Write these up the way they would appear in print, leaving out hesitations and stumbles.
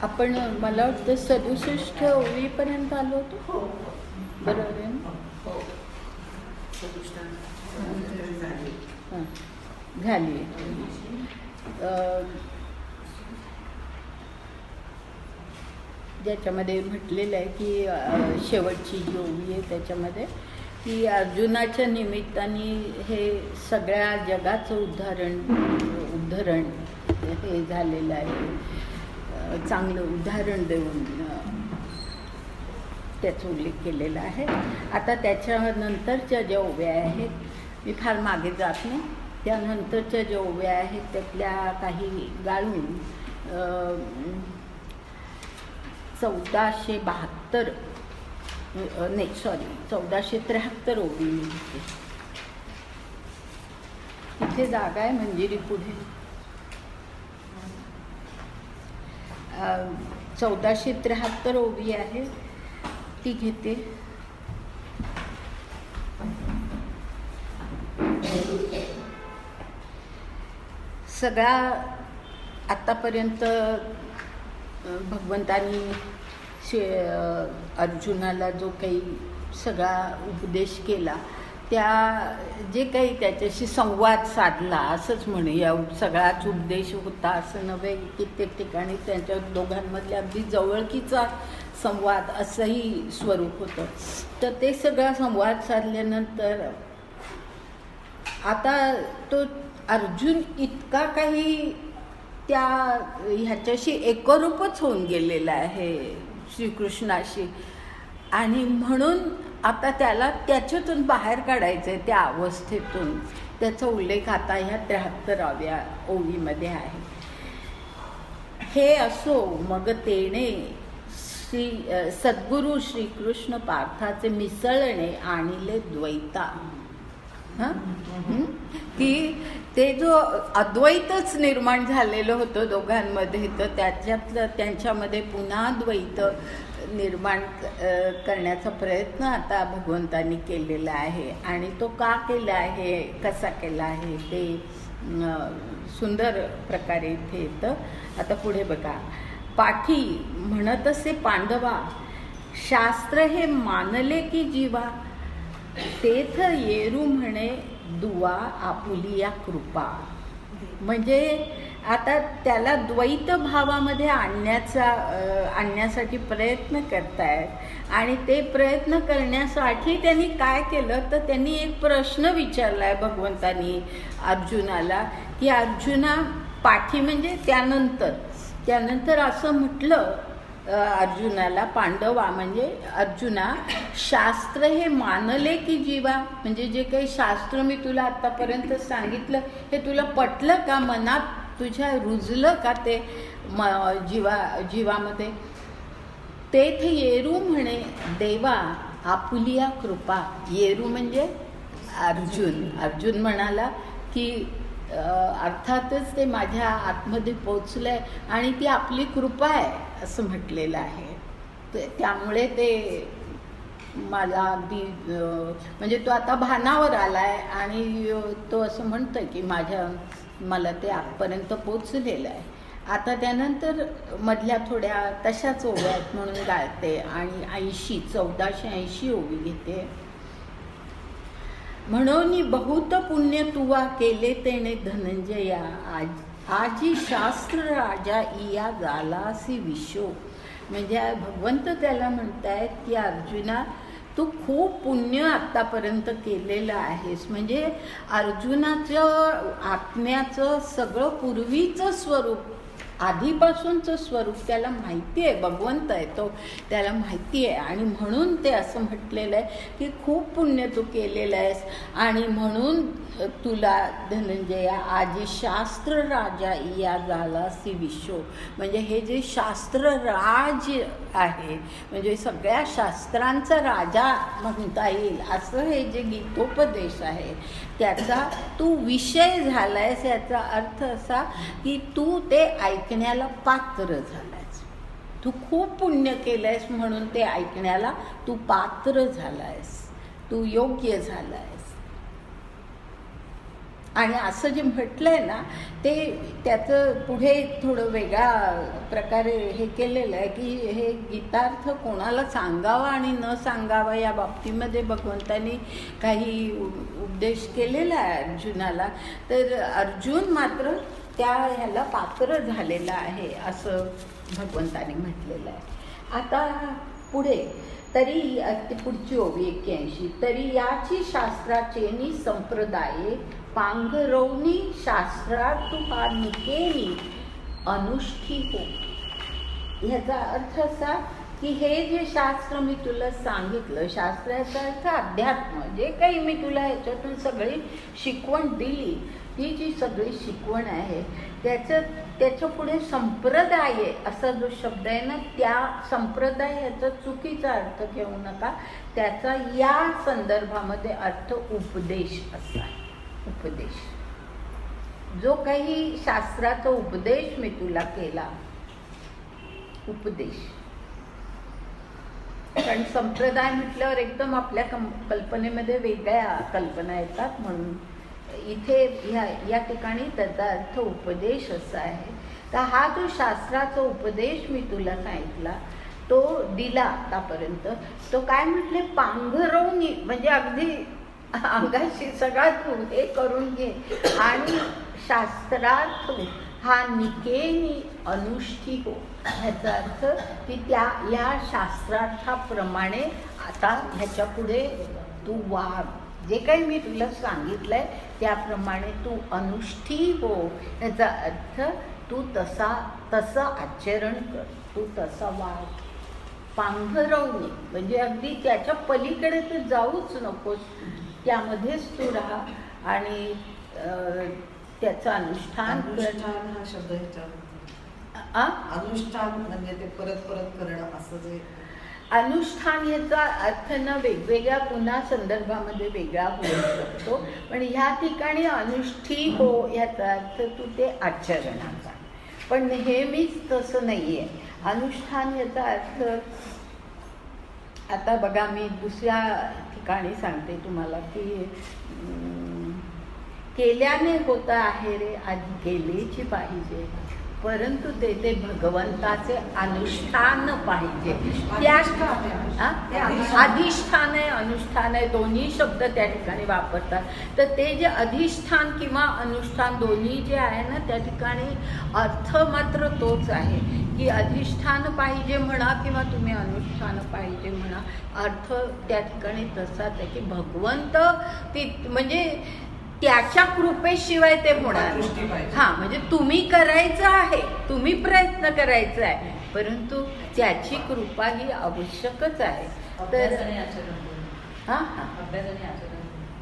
आपण मला वाटतं 67 ओळीपर्यंत आलो होतो. हो बरोबर आहे ना? हो हां, झाली. ज्याच्यामध्ये म्हटलेलं आहे की शेवटची जी ओवी आहे त्याच्यामध्ये की अर्जुनाच्या निमित्ताने हे सगळ्या जगाचं उद्धरण हे झालेलं आहे. चांगलं उदाहरण देऊन त्याचा उल्लेख केलेला आहे. आता त्याच्यानंतरच्या ज्या ओव्या आहेत मी फार मागे जात नाही. त्यानंतरच्या ज्या ओव्या आहेत त्यातल्या काही गाळून 1473 ओवी मी घेते. तिथे जागा आहे मंजिरी पुढे. 1473 ओवी आहे ती घेते. सगळा आतापर्यंत भगवंतानी अर्जुनाला जो काही सगळा उपदेश केला त्या जे काही त्याच्याशी संवाद साधला असंच म्हणूया. सगळाच उपदेश होता असं नव्हे. कित्येक ठिकाणी त्यांच्या दोघांमधल्या अगदी जवळकीचा संवाद असंही स्वरूप होतं. तर ते सगळा संवाद साधल्यानंतर आता तो अर्जुन इतका काही त्या ह्याच्याशी एकरूपच होऊन गेलेला आहे श्रीकृष्णाशी आणि म्हणून आता त्याला त्याच्यातून बाहेर काढायचं आहे त्या अवस्थेतून. त्याचा उल्लेख आता ह्या 73व्या ओवीमध्ये आहे. हे असो मग तेने सद्गुरू श्रीकृष्ण पार्थाचे मिसळणे आणिले द्वैता. की ते जो अद्वैतच निर्माण झालेलं होतं दोघांमध्ये तर त्याच्यातलं त्यांच्यामध्ये पुन्हा द्वैत निर्माण करण्याचा प्रयत्न आता भगवंतांनी केलेला आहे. आणि तो का केला आहे कसा केला आहे ते सुंदर प्रकारे इथे येतं. आता पुढे बघा. पाठी म्हणत असे पांडवा शास्त्र हे मानले की जीवा तेथ येरू म्हणे दुवा आपुलिया कृपा. म्हणजे आता त्याला द्वैत भावामध्ये आणण्यासाठी प्रयत्न करतायत आणि ते प्रयत्न करण्यासाठी त्यांनी काय केलं तर त्यांनी एक प्रश्न विचारला आहे भगवंतांनी अर्जुनाला की अर्जुना पाठी म्हणजे त्यानंतर असं म्हटलं अर्जुनाला पांडवा म्हणजे अर्जुना शास्त्र हे मानले की जीवा म्हणजे जे काही शास्त्र मी तुला आतापर्यंत सांगितलं हे तुला पटलं का मनात तुझ्या रुजलं का ते जीवामध्ये. तेथ येरू म्हणे देवा आपुलिया कृपा. येरू म्हणजे अर्जुन म्हणाला की अर्थातच ते माझ्या आतमध्ये पोचलंय आणि ती आपली कृपा आहे असं म्हटलेलं आहे. त्यामुळे ते मला अगदी म्हणजे तो आता भानावर आलाय आणि तो असं म्हणतोय की मला ते आतपर्यंत पोचलेलं आहे. आता त्यानंतर मधल्या थोड्या तशाच ओव्या आहेत म्हणून गाळते आणि 1480 ओवी घेते. म्हणून बहुत पुण्य तुवा केले तेने धनंजया आजी शास्त्र राजा इया झालासी विशो. म्हणजे भगवंत त्याला म्हणतायत की अर्जुना तू खूप पुण्य आत्तापर्यंत केलेलं आहेस. म्हणजे अर्जुनाचं आत्म्याचं सगळं पूर्वीचं स्वरूप आधीपासूनचं स्वरूप त्याला माहिती आहे. भगवंत आहे तो त्याला माहिती आहे आणि म्हणून ते असं म्हटलेलं आहे की खूप पुण्य तू केलेलं आहेस आणि म्हणून तुला धनंजया आजी शास्त्र राजा या झालासी विश्व. म्हणजे हे जे शास्त्र राज आहे म्हणजे सगळ्या शास्त्रांचा राजा म्हणता येईल असं हे जे गीतोपदेश आहे त्याचा तू विषय झालायस. याचा अर्थ असा की तू ते ऐकण्याला पात्र झालायस. तू खूप पुण्य केलंयस म्हणून ते ऐकण्याला तू पात्र झालायस. तू योग्य झालायस. आणि असं जे म्हटलंय ना ते त्याचं पुढे थोडं वेगळा प्रकारे हे केलेलं आहे की हे गीतार्थ कोणाला सांगावा आणि न सांगावा या बाबतीमध्ये भगवंतांनी काही उपदेश केलेला आहे अर्जुनाला. तर अर्जुन मात्र त्या ह्याला पात्र झालेला आहे असं भगवंताने म्हटलेलं आहे. आता पुढे तरी पुढची ओवी 81. तरी याची शास्त्राचेनी संप्रदाये पांघरवणी शास्त्रात हा निकेनी अनुष्ठी हो. ह्याचा अर्थ असा की हे जे शास्त्र मी तुला सांगितलं, शास्त्राचा अर्थ अध्यात्म, जे काही मी तुला ह्याच्यातून सगळी शिकवण दिली, ही जी सगळी शिकवण आहे त्याच्या पुढे संप्रदाय असा जो शब्द आहे ना, त्या संप्रदाय याचा चुकीचा अर्थ घेऊ नका. त्याचा या संदर्भामध्ये अर्थ उपदेश असा आहे. उपदेश, जो काही शास्त्राचा उपदेश मी तुला केला, उपदेश. कारण संप्रदाय म्हटल्यावर एकदम आपल्या कल्पनेमध्ये वेगळ्या कल्पना येतात, म्हणून इथे या ठिकाणी त्याचा अर्थ उपदेश असा आहे. तर हा जो शास्त्राचा उपदेश मी तुला सांगितला तो दिला आतापर्यंत, तो काय म्हटले, पांघरवणी, म्हणजे अगदी अंगाशी सगळा तू हे करून घे आणि शास्त्रात हा निकेनी अनुष्ठी हो. ह्याचा अर्थ की या शास्त्रार्थाप्रमाणे आता ह्याच्या पुढे तू वाग, जे काही मी तुला सांगितलंय त्याप्रमाणे तू अनुष्ठी हो. ह्याचा अर्थ तू तसं आचरण कर, तू तसा वाग. पांघरवणी म्हणजे अगदी त्याच्या पलीकडे तू जाऊच नकोस, त्यामध्येच तू राहा आणि त्याचं अनुष्ठान कर. हा शब्द अनुष्ठान म्हणजे ते परत परत करणं असं जे अनुष्ठान याचा अर्थ न वेगवेगळ्या पुन्हा संदर्भामध्ये वेगळा होऊ शकतो, पण ह्या ठिकाणी अनुष्ठी हो याचा अर्थ तू ते आचरणाचा. पण नेहमीच तसं नाही आहे. अनुष्ठान याचा अर्थ, आता बघा मी दुसऱ्या ठिकाणी सांगते तुम्हाला की केल्याने होतं आहे रे आधी केलेची पाहिजे, परंतु ते भगवंताचे अनुष्ठान पाहिजे. अधिष्ठान आहे अनुष्ठान आहे दोन्ही शब्द त्या ठिकाणी वापरतात. तर ते जे अधिष्ठान किंवा अनुष्ठान दोन्ही जे आहे ना, त्या ठिकाणी अर्थ मात्र तोच आहे की अधिष्ठान पाहिजे म्हणा किंवा तुम्ही अनुष्ठान पाहिजे म्हणा, अर्थ त्या ठिकाणी तसाच आहे की भगवंत म्हणजे त्याच्या कृपेशिवाय ते होणार. हां, म्हणजे तुम्ही करायचं आहे, तुम्ही प्रयत्न करायचा आहे, परंतु त्याची कृपा ही आवश्यकच आहे. तर हां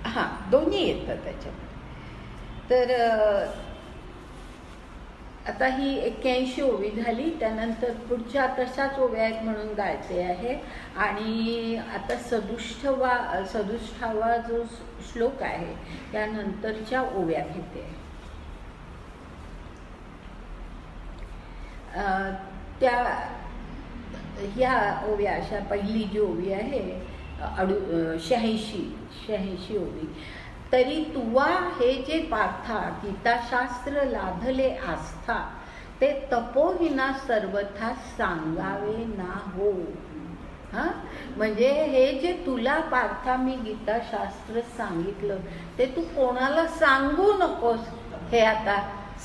हां दोन्ही येतं त्याच्यात. तर आता ही 81 ओवी झाली. त्यानंतर पुढच्या तशाच ओव्या आहेत म्हणून गायचे आहे. आणि आता 67वा जो श्लोक आहे त्यानंतरच्या ओव्या घेते. ह्या ओव्या अशा, पहिली जी ओवी आहे 86 ओवी. तरी तुवा हे जे पार्था गीताशास्त्र लाभले आस्था, ते तपोहिना सर्वथा सांगावे ना हो. हां, म्हणजे हे जे तुला पार्था मी गीताशास्त्र सांगितलं ते तू कोणाला सांगू नकोस, हे आता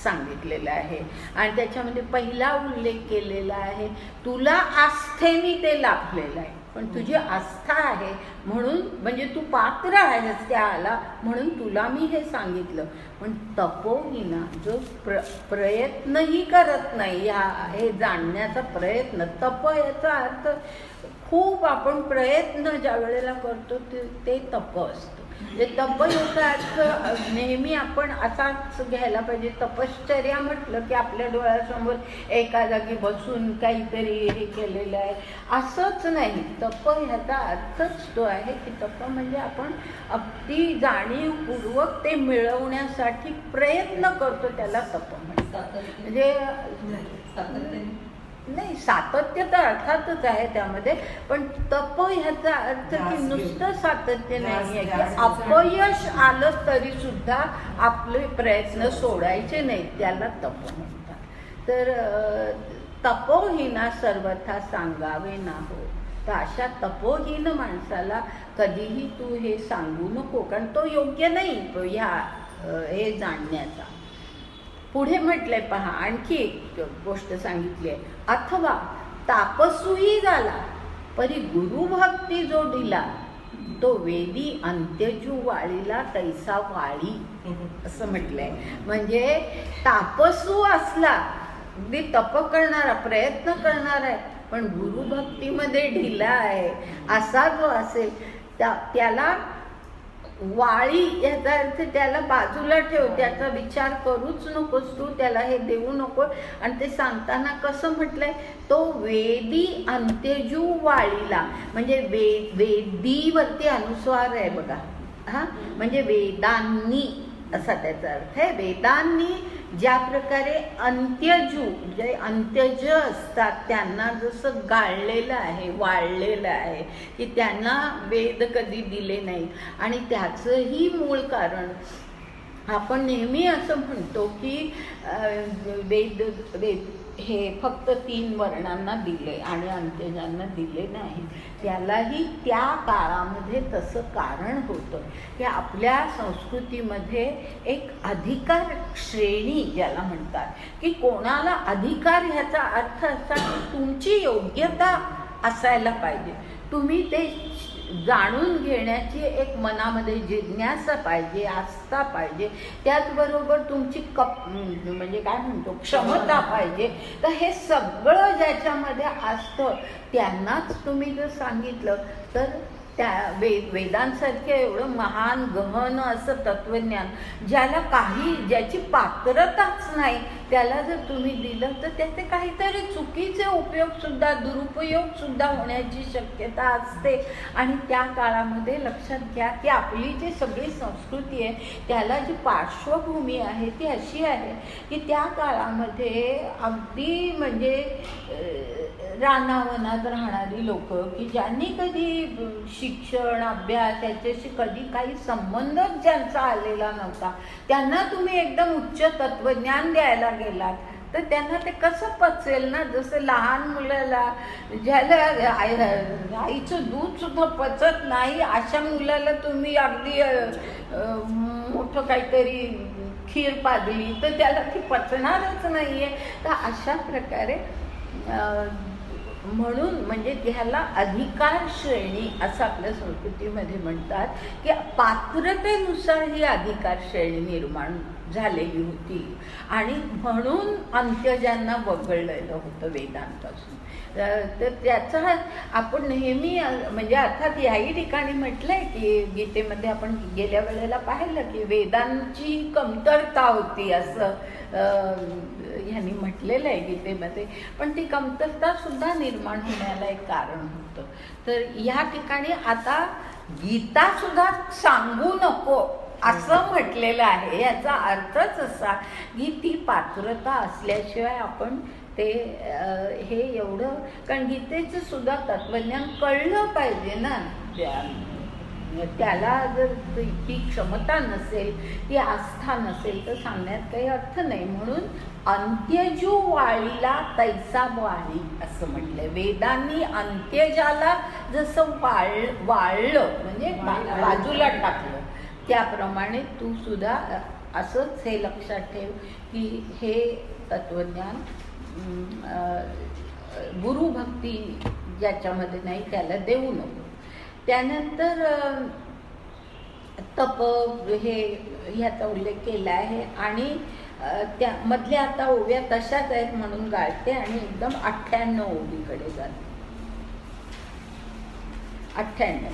सांगितलेलं आहे. आणि त्याच्यामध्ये पहिला उल्लेख केलेला आहे तुला आस्थेने ते लाभलेलं आहे, पण तुझी आस्था आहे म्हणून, म्हणजे तू पात्र आहेस त्याला म्हणून तुला मी हे सांगितलं. पण तपोहिना जो प्रयत्नही करत नाही, हे जाणण्याचा प्रयत्न, तप याचा अर्थ खूप आपण प्रयत्न ज्या वेळेला करतो ते तप असतं. म्हणजे तप याचा अर्थ नेहमी आपण असाच घ्यायला पाहिजे. तपश्चर्या म्हटलं की आपल्या डोळ्यासमोर एका जागी बसून काहीतरी हे केलेलं आहे असंच नाही. तप ह्याचा अर्थच तो आहे की तप म्हणजे आपण अगदी जाणीवपूर्वक ते मिळवण्यासाठी प्रयत्न करतो, त्याला तप म्हणतात. म्हणजे नाही, सातत्य तर अर्थातच आहे त्यामध्ये, पण तप ह्याचा अर्थ की नुसतं सातत्य नाही आहे की अपयश आलं तरी सुद्धा आपले प्रयत्न सोडायचे नाहीत, त्याला तप म्हणतात. तर तपोहीना सर्वथा सांगावे ना हो. तर अशा तपोहीन माणसाला कधीही तू हे सांगू नको, कारण तो योग्य नाही ह्या हे जाणण्याचा. पुढे म्हटलंय पहा, आणखी एक गोष्ट सांगितली आहे. अथवा तापसूही झाला परी गुरुभक्ती जो दिला, तो वेदी अंत्यजू वाळीला तैसा वाळी, असं म्हटलंय. म्हणजे तापसू असला, अगदी तप करणारा, प्रयत्न करणार आहे, पण गुरुभक्तीमध्ये ढिला आहे, असा जो असेल त्याला वाळी, याचा अर्थ त्याला बाजूला ठेव, त्याचा विचार करूच नकोस तू, त्याला हे देऊ नको. आणि ते सांगताना कसं म्हटलंय, तो वेदी अंत्यजू वाळीला, म्हणजे वेदीवरती अनुस्वार आहे बघा, हा, म्हणजे वेदांनी असा त्याचा अर्थ आहे. वेदांनी ज्या प्रकारे अंत्यजू, जे अंत्यज असतात त्यांना जसं गाळलेलं आहे, वाळलेलं आहे, की त्यांना वेद कधी दिले नाहीत. आणि त्याचंही मूळ कारण आपण नेहमी असं म्हणतो की वेद हे फक्त 3 वर्णांना दिले आणि अंत्यजांना दिले नाही. त्यालाही त्या काळामध्ये तसं कारण होतं की आपल्या संस्कृतीमध्ये एक अधिकार श्रेणी ज्याला म्हणतात, की कोणाला अधिकार, ह्याचा अर्थ असा की तुमची योग्यता असायला पाहिजे, तुम्ही ते जाणून घेण्याची एक मनामध्ये जिज्ञासा पाहिजे, आस्था पाहिजे, त्याचबरोबर तुमची म्हणजे काय म्हणतो क्षमता पाहिजे. तर हे सगळं ज्याच्यामध्ये असतं त्यांनाच तुम्ही जर सांगितलं तर त्या वेदांसारखे एवढं महान गहन असं तत्वज्ञान ज्याची पात्रताच नाही, त्याला जर तुम्ही दिलं तर त्याचे काहीतरी चुकीचे उपयोगसुद्धा, दुरुपयोगसुद्धा होण्याची शक्यता असते. आणि त्या काळामध्ये लक्षात घ्या की आपली जी सगळी संस्कृती आहे त्याला जी पार्श्वभूमी आहे ती अशी आहे की त्या काळामध्ये अगदी म्हणजे रानावनात राहणारी लोक की ज्यांनी कधी शिक्षण, अभ्यास याच्याशी कधी काही संबंधच ज्यांचा आलेला नव्हता, त्यांना तुम्ही एकदम उच्च तत्वज्ञान द्यायला गेलात तर त्यांना ते कसं पचेल ना. जसं लहान मुलाला, ज्याला आईचं दूध सुद्धा पचत नाही, अशा मुलाला तुम्ही अगदी मोठं काहीतरी खीर पाजली तर त्याला ती पचणारच नाहीये. तर अशा प्रकारे म्हणून म्हणजे ह्याला अधिकार श्रेणी असं आपल्या संस्कृतीमध्ये म्हणतात, की पात्रतेनुसार ही अधिकार श्रेणी निर्माण झालेली होती. आणि म्हणून अंत्यजांना वगळलेलं होतं वेदांपासून. तर त्याचा आपण नेहमी म्हणजे अर्थात याही ठिकाणी म्हटलंय की गीतेमध्ये आपण गेल्या वेळेला पाहिलं की वेदांची कमतरता होती असं ह्यांनी म्हटलेलं आहे गीतेमध्ये, पण ती कमतरता सुद्धा निर्माण होण्याला एक कारण होतं. तर ह्या ठिकाणी आता गीता सुद्धा सांगू नको असं म्हटलेलं आहे. याचा अर्थच असा की ती पात्रता असल्याशिवाय आपण ते हे एवढं, कारण गीतेचं सुद्धा तत्वज्ञान कळलं पाहिजे ना. त्याला जर ती क्षमता नसेल, ती आस्था नसेल तर सांगण्यात काही अर्थ नाही. म्हणून अंत्यजू वाळीला तैसा वाळी असं म्हटलंय. वेदांनी अंत्यजाला जसं वाळलं म्हणजे बाजूला टाकलं, त्याप्रमाणे तू सुद्धा असंच हे लक्षात ठेव की हे तत्वज्ञान गुरुभक्ती ज्याच्यामध्ये नाही त्याला देऊ नको. त्यानंतर तप हे ह्याचा उल्लेख केला आहे. आणि त्या मधल्या आता ओव्या तशाच आहेत म्हणून गाळते आणि एकदम 98 ओवीकडे जाते. 98.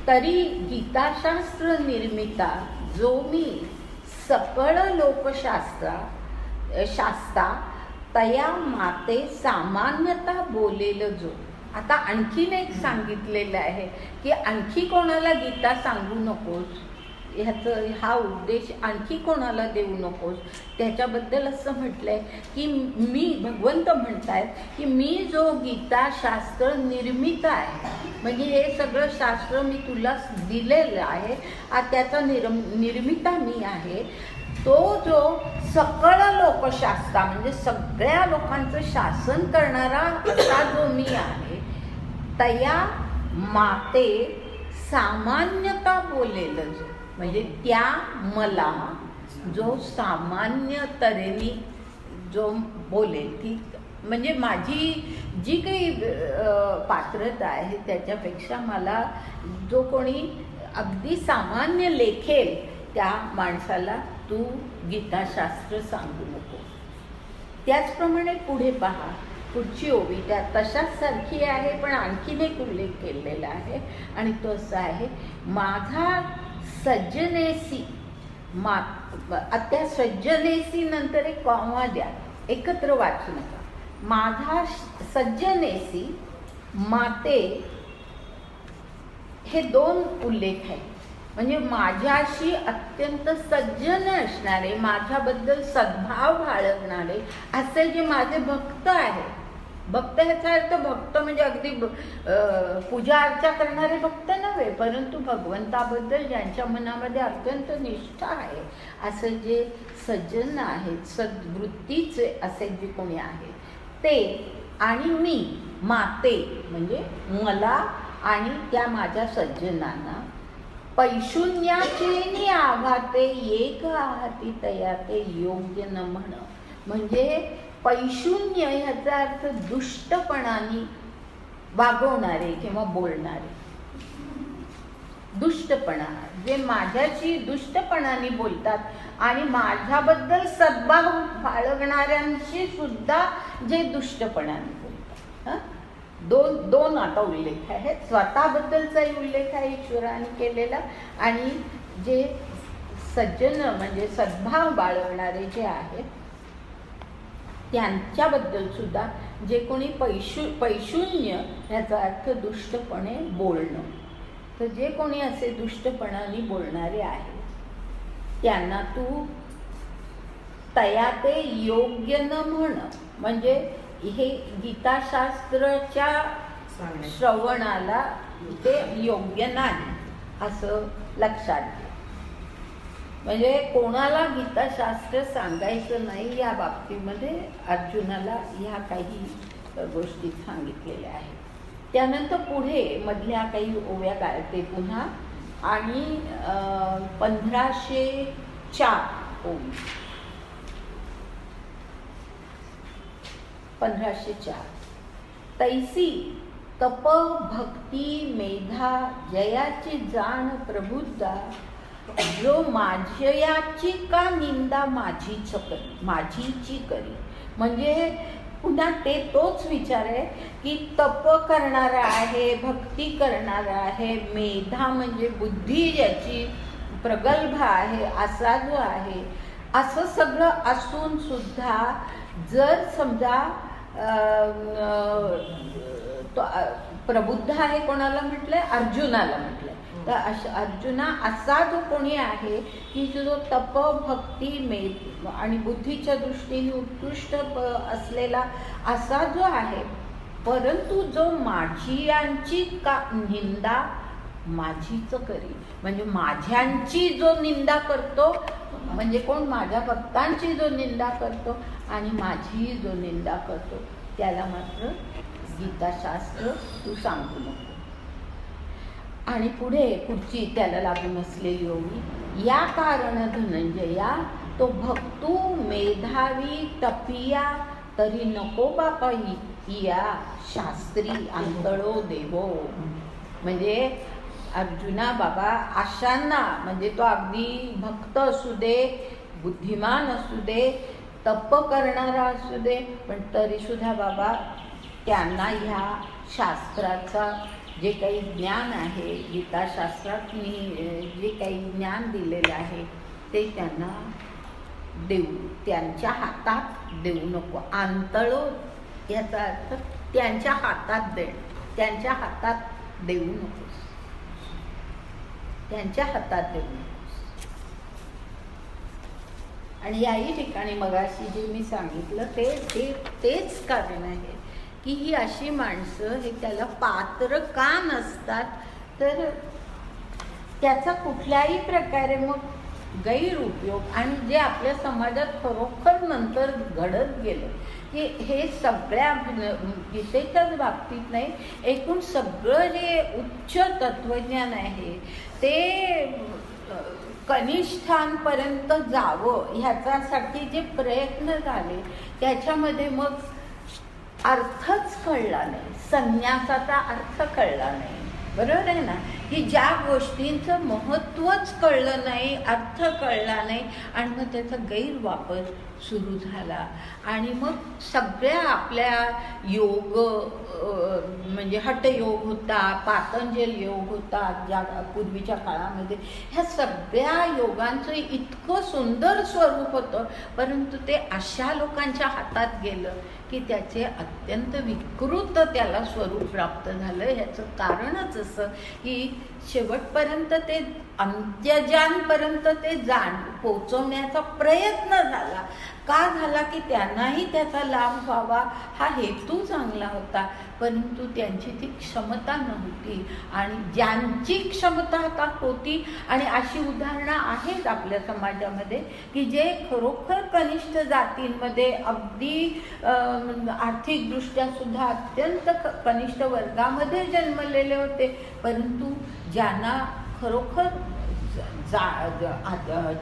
तरी गीताशास्त्र निर्मिता जो मी सकळ शास्ता तया माते सामान्यता बोलेल जो. आता आणखीन एक सांगितलेलं आहे की आणखी कोणाला गीता सांगू नकोस, हा उपदेश आणखी कोणाला देऊ नकोस. त्याच्याबद्दल असं म्हटलंय की मी, भगवंत म्हणतायत की मी जो गीताशास्त्र निर्मित आहे, म्हणजे हे सगळं शास्त्र मी तुला दिलेलं आहे, त्याचा निर्मिता मी आहे. तो जो सकळ लोकशास्त्र म्हणजे सगळ्या लोकांचं शासन करणारा असा जो मी आहे, तया माते सामान्यता बोलेलं जो, म्हणजे त्या मला जो सामान्य तऱ्हेने जो बोलेल ती, म्हणजे माझी जी काही पात्रता आहे त्याच्यापेक्षा मला जो कोणी अगदी सामान्य लेखेल त्या माणसाला तू गीताशास्त्र सांगू नको. त्याचप्रमाणे पुढे पहा, पुढची ओवी त्या तशाच सारखी आहे, पण आणखीन एक उल्लेख केलेला आहे आणि तो असा आहे, माझा सज्जनेसी त्या सज्जनेसी नंतर एक कॉमा द्या, एकत्र वाचू नका. माझा सज्जनेसी माते हे दोन उल्लेख आहेत. म्हणजे माझ्याशी अत्यंत सज्जन असणारे, माझ्याबद्दल सद्भाव बाळगणारे असे जे माझे भक्त आहेत. भक्त ह्याचा अर्थ भक्त म्हणजे अगदी पूजा अर्चा करणारे भक्त नव्हे, परंतु भगवंताबद्दल ज्यांच्या मनामध्ये अत्यंत निष्ठा आहे असं जे सज्जन आहेत, सद्वृत्तीचे असे जे कोणी आहेत ते, आणि मी माते म्हणजे मला आणि त्या माझ्या सज्जनांना, पैशून्याचे आघाते एक आहाती तया ते योग्य न म्हण. म्हणजे पैशून्य ह्याचा अर्थ दुष्टपणाने वागवणारे किंवा बोलणारे. दुष्टपणा जे माझ्याशी दुष्टपणाने बोलतात आणि माझ्याबद्दल सद्भाव बाळगणाऱ्यांशी सुद्धा जे दुष्टपणाने बोलतात. दोन आता उल्लेख आहे. स्वतःबद्दलचाही उल्लेख आहे ईश्वराने केलेला, आणि जे सज्जन म्हणजे सद्भाव बाळगणारे जे आहेत त्यांच्याबद्दल सुद्धा जे कोणी पैशून्य ह्याचा अर्थ दुष्टपणे बोलणं. तर जे कोणी असे दुष्टपणाने बोलणारे आहेत त्यांना तू तया ते योग्य न म्हण. म्हणजे हे गीताशास्त्राच्या श्रवणाला ते योग्य नाही असं लक्षात घे. म्हणजे कोणाला गीताशास्त्र सांगायचं नाही या बाबतीमध्ये अर्जुनाला ह्या काही गोष्टी सांगितलेल्या आहेत. त्यानंतर पुढे मधल्या काही ओव्या काढते पुन्हा, आणि 1504 ओवी. 1504 तैसी तप भक्ती मेधा जयाची जाण प्रबुद्धा, जो माझ्याची का निंदा माझीची करी. म्हणजे पुन्हा तोच विचार आहे की तप करणारा आहे, भक्ती करणारा आहे, मेधा म्हणजे बुद्धी ज्याची प्रगल्भ आहे असा जो आहे, असं सगळं असून सुद्धा जर समजा प्रबुद्ध आहे, कोणाला म्हटलंय? अर्जुनाला म्हटलंय. तर अर्जुना असा जो कोणी आहे की जो तप भक्ती आणि बुद्धीच्या दृष्टीने उत्कृष्ट असलेला असा जो आहे, परंतु जो माझ्यांची का निंदा माझीच करी. म्हणजे माझ्यांची जो निंदा करतो म्हणजे कोण? माझ्या भक्तांची जो निंदा करतो आणि माझी जो निंदा करतो त्याला मात्र गीताशास्त्र तू सांगू नको. आणि पुढची त्याला लागून असलेली ओवी, या कारण धनंजया तो भक्तू मेधावी तपिया, तरी नको बापा या शास्त्री अंतळो देवो. म्हणजे अर्जुना बाबा, अशांना म्हणजे तो अगदी भक्त असू दे, बुद्धिमान असू दे, तप करणारा असू दे, पण तरी सुद्धा बाबा त्यांना ह्या शास्त्राचा जे काही ज्ञान आहे, गीताशास्त्रात मी जे काही ज्ञान दिलेलं आहे ते त्यांना त्यांच्या हातात देऊ नको. अंतळो याचा अर्थ त्यांच्या हातात त्यांच्या हातात देऊ नकोस, त्यांच्या हातात देऊ नकोस. आणि याही ठिकाणी मगाशी जे मी सांगितलं तेच कारण आहे की ही अशी माणसं हे त्याला पात्र का नसतात, तर त्याचा कुठल्याही प्रकारे मग गैरउपयोग आणि जे आपल्या समाजात खरोखर नंतर घडत गेलं की हे सगळ्या गीतेच्याच बाबतीत नाही, एकूण सगळं जे उच्च तत्वज्ञान आहे ते कनिष्ठांपर्यंत जावं ह्याच्यासाठी जे प्रयत्न झाले त्याच्यामध्ये मग अर्थच कळला नाही, संन्यासाचा अर्थ कळला नाही. बरोबर आहे ना, की ज्या गोष्टींचं महत्त्वच कळलं नाही, अर्थ कळला नाही आणि मग त्याचा गैरवापर सुरू झाला आणि मग सगळ्या आपल्या योग म्हणजे हठयोग होता, पातंजल योग होता ज्या पूर्वीच्या काळामध्ये, ह्या सगळ्या योगांचं इतकं सुंदर स्वरूप होतं, परंतु ते अशा लोकांच्या हातात गेलं की त्याचे अत्यंत विकृत त्याला स्वरूप प्राप्त झालं. ह्याचं कारणच असं की शेवटपर्यंत ते अंत्यजानपर्यंत ते पोचवण्याचा प्रयत्न झाला. का झाला की त्यांनाही त्याचा लाभ व्हावा हा हेतू चांगला होता, परंतु त्यांची ती क्षमता नव्हती. आणि ज्यांची क्षमता आता होती, आणि अशी उदाहरणं आहेत आपल्या समाजामध्ये की जे खरोखर कनिष्ठ जातींमध्ये अगदी आर्थिकदृष्ट्या सुद्धा अत्यंत कनिष्ठ वर्गामध्ये जन्मलेले होते, परंतु ज्यांना खरोखर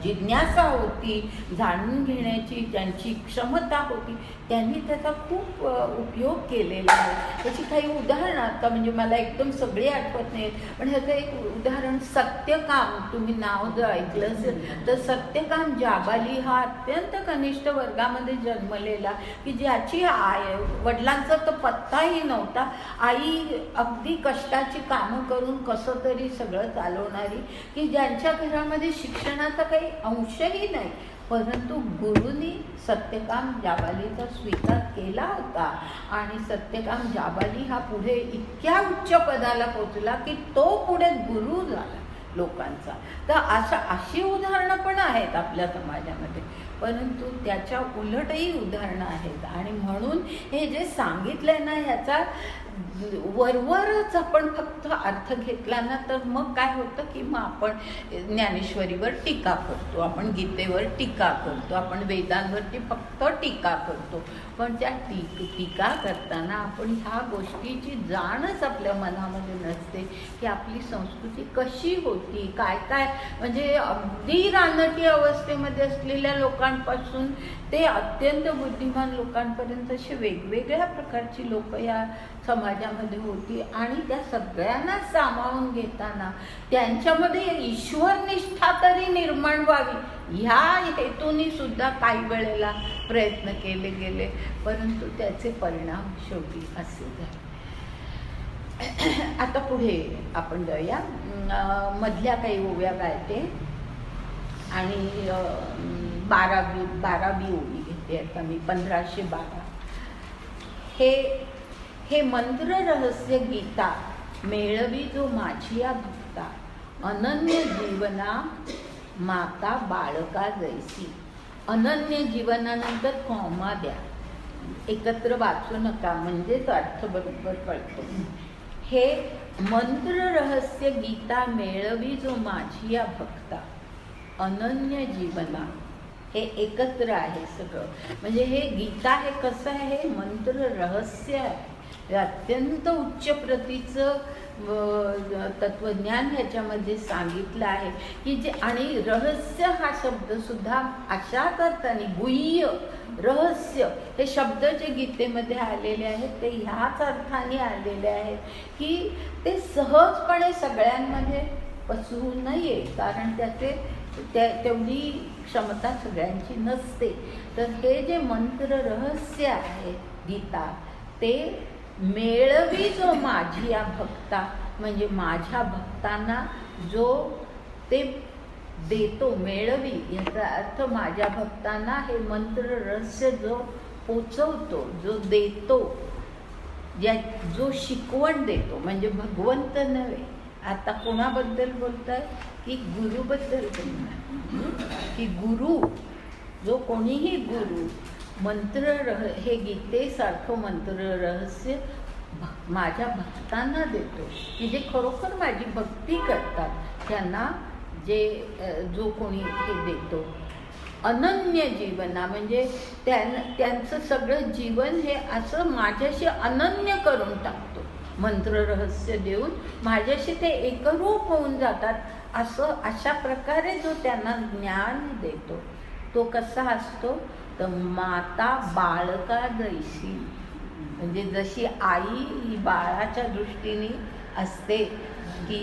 जिज्ञासा होती, जाणून घेण्याची ज्यांची क्षमता होती, त्यांनी त्याचा खूप उपयोग केलेला आहे. त्याची काही उदाहरणं आता म्हणजे मला एकदम सगळे आठवत नाहीत, पण ह्याचं एक उदाहरण सत्यकाम, तुम्ही नाव जर ऐकलं असेल तर सत्यकाम जाबाली हा अत्यंत कनिष्ठ वर्गामध्ये जन्मलेला की ज्याची वडिलांचा तर पत्ताही नव्हता, आई अगदी कष्टाची कामं करून कसं तरी सगळं चालवणारी, की ज्यांच्या घरामध्ये शिक्षणाचा काही अंशही नाही, परंतु गुरुनी सत्यकाम जाबालीचा स्वीकार केला होता आणि सत्यकाम जाबाली हा पुढे इतक्या उच्च पदाला पोचला की तो पुढे गुरु झाला लोकांचा. तर अशी उदाहरणं पण आहेत आपल्या समाजामध्ये, परंतु त्याच्या उलटही उदाहरणं आहेत. आणि म्हणून हे जे सांगितलंय ना ह्याचा वरवरच आपण फक्त अर्थ घेतला ना तर मग काय होतं की मग आपण ज्ञानेश्वरीवर टीका करतो, आपण गीतेवर टीका करतो, आपण वेदांवरती फक्त टीका करतो. पण त्या टीका करताना आपण ह्या गोष्टीची जाणच आपल्या मनामध्ये नसते की आपली संस्कृती कशी होती, काय काय म्हणजे अगदी रानटी अवस्थेमध्ये असलेल्या लोकांपासून ते अत्यंत बुद्धिमान लोकांपर्यंत अशी वेगवेगळ्या प्रकारची लोक या समाजामध्ये होती. आणि त्या सगळ्यांना सामावून घेताना त्यांच्यामध्ये ईश्वरनिष्ठा तरी निर्माण व्हावी ह्या हेतूने सुद्धा काही वेळेला प्रयत्न केले गेले, परंतु त्याचे परिणाम शेवटी असे झाले. आता पुढे आपण जाऊया, मधल्या काही ओव्या गायते आणि 12वी ओवी घेते आता मी, 1512. हे मंत्र रहस्य गीता मेळवी जो माझिया भक्ता, अनन्य जीवना माता बाळका जैसी. अनन्य जीवनानंतर कॉमा द्या, एकत्र वाचू नका म्हणजेच अर्थ बरोबर कळतो. हे मंत्र रहस्य गीता मेळवी जो माझिया भक्ता, अनन्य जीवना, हे एकत्र आहे सगळं. म्हणजे हे गीता हे कसं आहे, हे मंत्र रहस्य आहे, अत्यंत उच्च प्रतीचं तत्वज्ञान ह्याच्यामध्ये सांगितलं आहे की जे, आणि रहस्य हा शब्द सुद्धा अशाच अर्थाने, गुह्य रहस्य हे शब्द जे गीतेमध्ये आलेले आहेत ते ह्याच अर्थाने आलेले आहेत की ते सहजपणे सगळ्यांमध्ये पसरू नये, कारण त्याचे तेवढी क्षमता सगळ्यांची नसते. तर हे जे मंत्र रहस्य आहे गीता, ते मेळवी जो माझिया भक्ता, म्हणजे माझ्या भक्तांना जो ते देतो, मेळवी याचा अर्थ माझ्या भक्तांना हे मंत्र रहस्य जो पोचवतो, जो देतो, जो शिकवण देतो, म्हणजे भगवंत नव्हे. आता कोणाबद्दल बोलताय की गुरुबद्दल बोलणार की गुरु जो कोणीही गुरु हे गीतेसारखं मंत्र रहस्य माझ्या भक्तांना देतो, की जे खरोखर माझी भक्ती करतात त्यांना जो कोणी हे देतो. अनन्य जीवना म्हणजे त्यांचं सगळं जीवन हे असं माझ्याशी अनन्य करून टाकतो. मंत्र रहस्य देऊन माझ्याशी ते एकरूप होऊन जातात. अशा प्रकारे जो त्यांना ज्ञान देतो तो कसा असतो, तर माता बाळका जैसी, म्हणजे जशी आई ही बाळाच्या दृष्टीने असते, की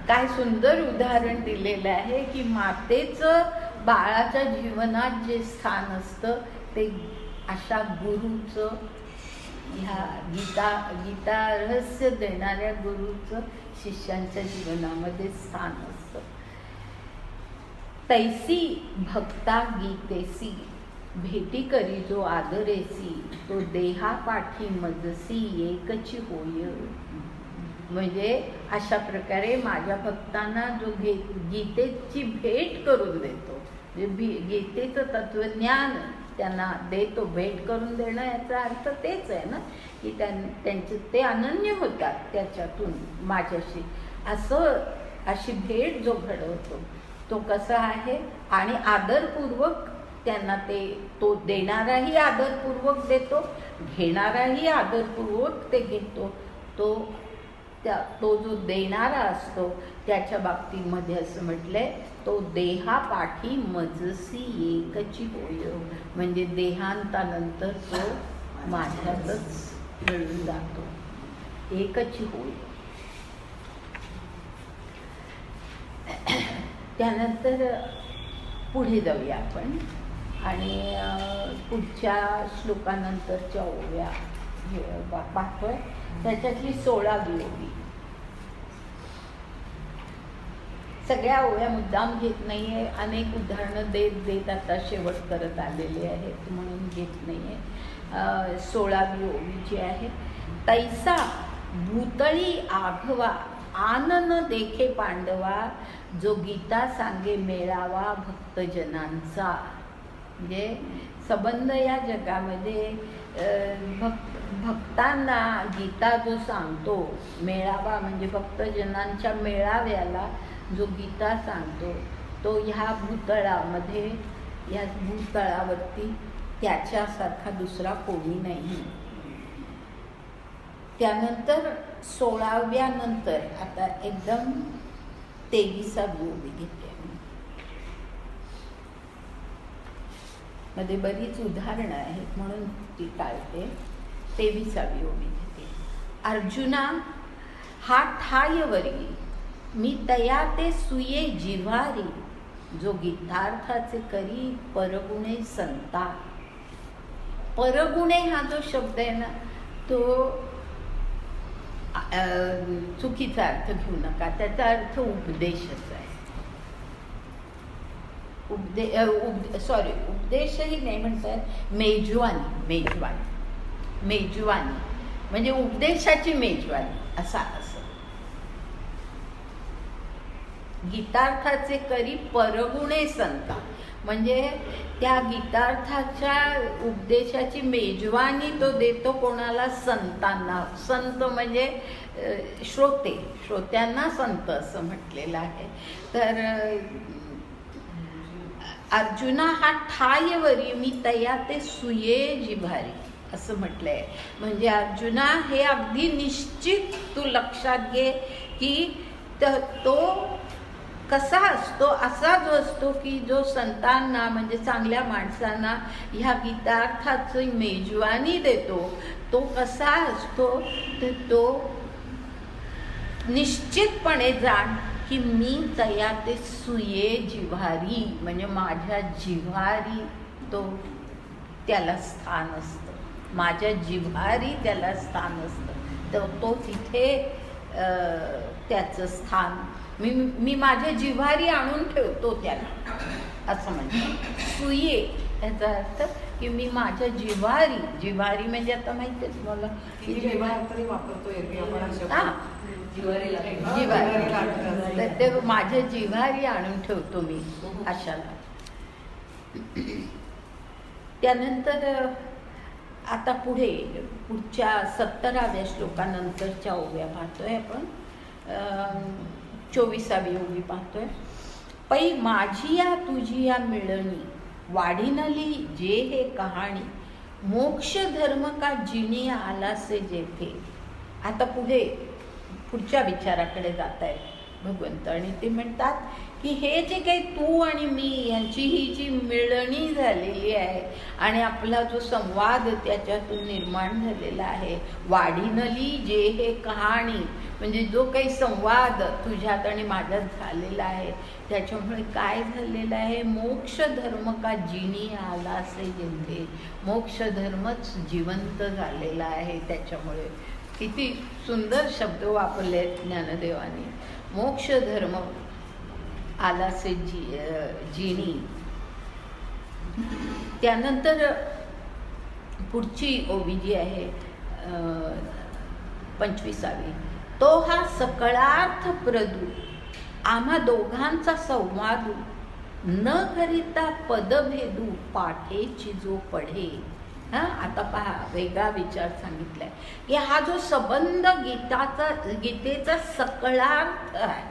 काय सुंदर उदाहरण दिलेलं आहे की मातेचं बाळाच्या जीवनात जे स्थान असतं ते अशा गुरुचं, ह्या गीता रहस्य देणाऱ्या गुरुचं शिष्यांच्या जीवनामध्ये स्थान असतं. तैसी भक्ता गीतेसी भेटी करी जो आदरेसी, तो देहा पाठी मजसी एकची होय. म्हणजे अशा प्रकारे माझ्या भक्तांना जो गीतेची भेट करून देतो, म्हणजे गीतेचं तत्वज्ञान त्यांना देतो, भेट करून देणं याचा अर्थ तेच आहे ना, की त्यांचे ते अनन्य होतात त्याच्यातून माझ्याशी. अशी भेट जो घडवतो तो कसा आहे, आणि आदरपूर्वक त्यांना तो देणाराही आदरपूर्वक देतो, घेणाराही आदरपूर्वक ते घेतो. तो जो देणारा असतो त्याच्या बाबतीमध्ये असं म्हटलंय, तो देहापाठी मजसी एकची होय, म्हणजे देहांतानंतर तो माझ्यातच मिळून जातो, एकची होय. त्यानंतर पुढे जाऊया आपण आणि पुढच्या श्लोकानंतरच्या ओव्या पाहतोय. त्याच्यातली 16वी ओवी. सगळ्या ओव्या मुद्दाम घेत नाहीये, अनेक उदाहरणं देत आता शेवट करत आलेले आहेत म्हणून घेत नाहीये. 16वी ओवी जी आहे, तैसा भूतळी आघवा आनन देखे पांडवा, जो गीता सांगे मेळावा भक्तजनांचा. म्हणजे संबंध या जगामध्ये भक्तांना गीता जो सांगतो, मेळावा म्हणजे भक्तजनांच्या मेळाव्याला जो गीता सांगतो तो ह्या भूतळामध्ये, या भूतळावरती त्याच्यासारखा दुसरा कोणी नाही. त्यानंतर 16व्या नंतर आता एकदम 23वी ओवी घेते. मध्ये बरीच उदाहरणं आहेत म्हणून ती टाळते. 23वी ओवी घेते. अर्जुना हा ठायवरी, मी तया ते सुये जिव्हारी, जो गीतार्थाचे करी परगुणे संता. परगुणे हा जो शब्द आहे ना, तो चुकीचा अर्थ घेऊ नका. त्याचा अर्थ उपदेशच आहे. उपदेशही नाही म्हणतात, मेजवानी म्हणजे उपदेशाची मेजवानी असं. गीतार्थाचे करी परगुणे संता, म्हणजे त्या गीतार्थाच्या उपदेशाची मेजवानी तो देतो कोणाला? संतांना. संत म्हणजे श्रोत्यांना संत असं म्हटलेलं आहे. तर अर्जुना हा ठायवरी, मी तया ते सुये जिव्हारी असं म्हटलंय. म्हणजे अर्जुना हे अगदी निश्चित तू लक्षात घे की तो कसा असतो, असा जो असतो की जो संतांना म्हणजे चांगल्या माणसांना ह्या गीतार्थाची मेजवानी देतो. तो कसा असतो तर तो निश्चितपणे जाण की मी तया ते सुये जिव्हारी, म्हणजे माझ्या जिव्हारी त्याला स्थान असतं, माझ्या जिव्हारी त्याला स्थान असतं. तर तो तिथे त्याचं स्थान मी माझ्या जिव्हारी आणून ठेवतो त्याला, असं म्हणतात. सुये याचा अर्थ की मी माझ्या जिव्हारी म्हणजे आता माहिती आहे तुम्हाला की जिव्हारी वापरतो जिव्हारी, तर ते माझ्या जिव्हारी आणून ठेवतो मी अशाला. त्यानंतर आता पुढच्या 17व्या श्लोकानंतरच्या ओव्या पाहतोय आपण. 24वी ओवी पाहतोय. पै माझी या तुझी या मिळणी वाढीनली जे हे कहाणी मोक्ष धर्म का जिनी आलासे जेथे. आता पुढच्या विचाराकडे जात आहेत भगवंत आणि ते म्हणतात की हे जे काही तू आणि मी यांची ही जी मिळणी झालेली आहे आणि आपला जो संवाद त्याच्यातून निर्माण झालेला आहे, वाढीनली जे हे कहाणी म्हणजे जो काही संवाद तुझ्यात आणि माझ्यात झालेला आहे त्याच्यामुळे काय झालेलं आहे, मोक्ष धर्म का जिनी आला असे जेथे. मोक्ष धर्मच जिवंत झालेला आहे त्याच्यामुळे. किती सुंदर शब्द वापरले ज्ञानदेवानी. मोक्ष धर्म आलासे जिनी. त्यानंतर पुढची ओवी जी आहे 25वी. तो हा सकळार्थ प्रदू आम्हा दोघांचा संवादू न करिता पदभेदू पाठेची जो पढे. आता पहा वेगळा विचार सांगितलाय की हा जो संबंध गीतेचा सकळार्थ आहे.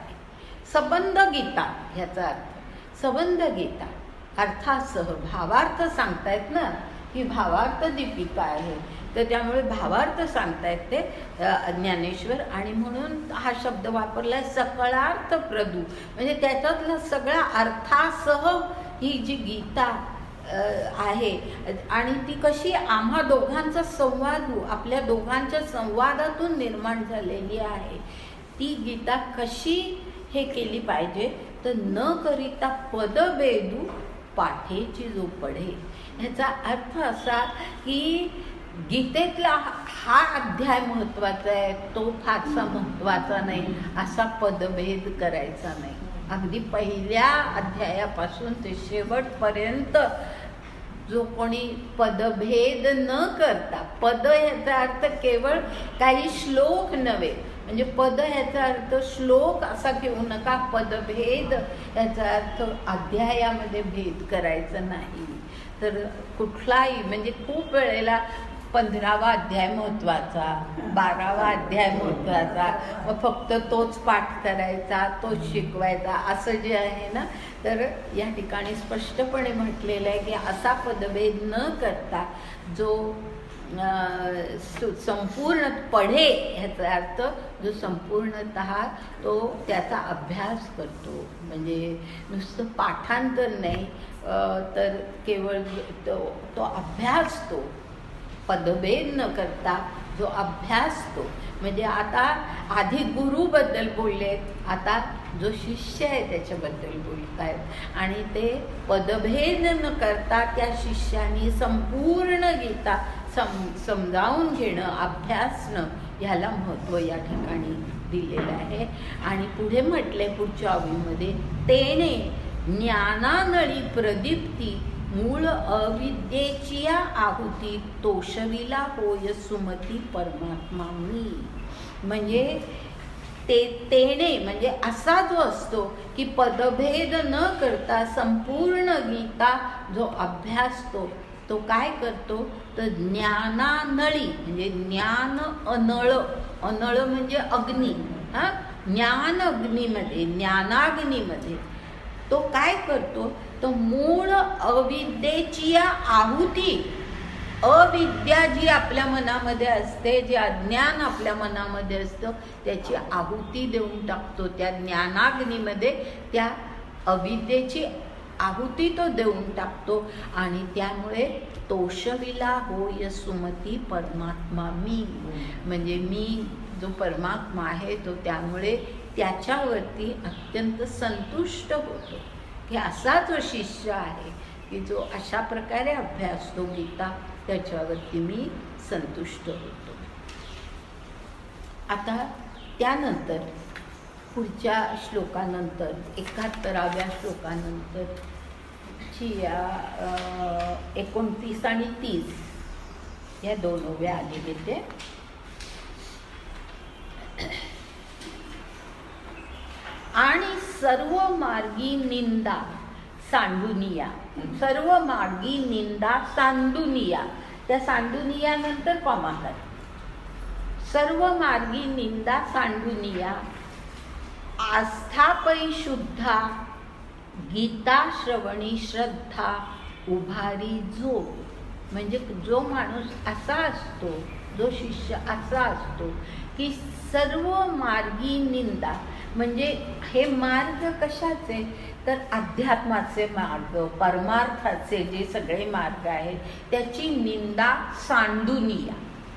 संबंध गीता ह्याचा अर्थ संबंध गीता अर्थासह भावार्थ सांगतायत ना, ही भावार्थ दीपिका आहे तर त्यामुळे भावार्थ सांगतायत ते ज्ञानेश्वर आणि म्हणून हा शब्द वापरलाय सकळार्थ प्रदू म्हणजे त्याच्यातला सगळा अर्थासह ही जी गीता आहे आणि ती कशी आम्हा दोघांचा संवाद आपल्या दोघांच्या संवादातून निर्माण झालेली आहे. ती गीता कशी हे केली पाहिजे तर न करिता पदभेदू पाठेची जो पढे. ह्याचा अर्थ असा की गीतेतला हा अध्याय महत्त्वाचा आहे, तो फारसा महत्त्वाचा नाही असा पदभेद करायचा नाही. अगदी पहिल्या अध्यायापासून ते शेवटपर्यंत जो कोणी पदभेद न करता, पद ह्याचा अर्थ केवळ काही श्लोक नव्हे म्हणजे पद ह्याचा अर्थ श्लोक असा घेऊ नका. पदभेद याचा अर्थ अध्यायामध्ये भेद करायचा नाही. तर कुठलाही म्हणजे खूप वेळेला 15वा अध्याय महत्त्वाचा, 12वा अध्याय महत्त्वाचा, मग फक्त तोच पाठ करायचा, तोच शिकवायचा असं जे आहे ना, तर या ठिकाणी स्पष्टपणे म्हटलेलं आहे की असा पदभेद न करता जो संपूर्ण पढे ह्याचा अर्थ जो संपूर्णतः तो त्याचा अभ्यास करतो म्हणजे नुसतं पाठांतर नाही तर केवळ तो अभ्यासतो. पदभेद न करता जो अभ्यासतो म्हणजे आता आधी गुरुबद्दल बोललेत, आता जो शिष्य आहे त्याच्याबद्दल बोलत आहेत आणि ते पदभेद न करता त्या शिष्याने संपूर्ण गीता समजावून घेणं, अभ्यासणं ह्याला महत्त्व या ठिकाणी दिलेलं आहे. आणि पुढे म्हटले पुढच्या ओवीमध्ये तेने ज्ञानानळी प्रदीप्ती मूळ अविद्येची आहुती तोषविला होय सुमती परमात्मा मी. म्हणजे तेने म्हणजे असा जो असतो की पदभेद न करता संपूर्ण गीता जो अभ्यासतो तो काय करतो तर ज्ञानानळी म्हणजे ज्ञान अनळ, अनळ म्हणजे अग्नी, ज्ञान अग्नीमध्ये ज्ञानाग्नीमध्ये तो काय करतो तो मूळ अविद्येची आहुती. अविद्या जी आपल्या मनामध्ये असते, जे अज्ञान आपल्या मनामध्ये असतं त्याची आहुती देऊन टाकतो त्या ज्ञानाग्नीमध्ये. त्या अविद्येची आहुती तो देऊन टाकतो आणि त्यामुळे तोषविला होय सुमती परमात्मा मी. म्हणजे मी जो परमात्मा आहे तो त्यामुळे त्याच्यावरती अत्यंत संतुष्ट होतो की असा जो शिष्य आहे की जो अशा प्रकारे अभ्यासतो गीता त्याच्यावरती मी संतुष्ट होतो. आता त्यानंतर पुढच्या श्लोकानंतर 71व्या श्लोकानंतर या 29 आणि 30 या दोन ओव्या आलेले ते. आणि सर्व मार्गी निंदा सांडूनिया, सर्व मार्गी निंदा सांडूनिया, त्या सांडूनिया नंतर कॉमा कर, सर्व मार्गी निंदा सांडूनिया, आस्थापै शुद्धा, गीता श्रवणी श्रद्धा, उभारी जो. म्हणजे जो माणूस असा असतो, जो शिष्य असा असतो की सर्व मार्गी निंदा, म्हणजे हे मार्ग कशाचे, तर अध्यात्माचे मार्ग, परमार्थाचे जे सगळे मार्ग आहेत त्याची निंदा सांडूनिया.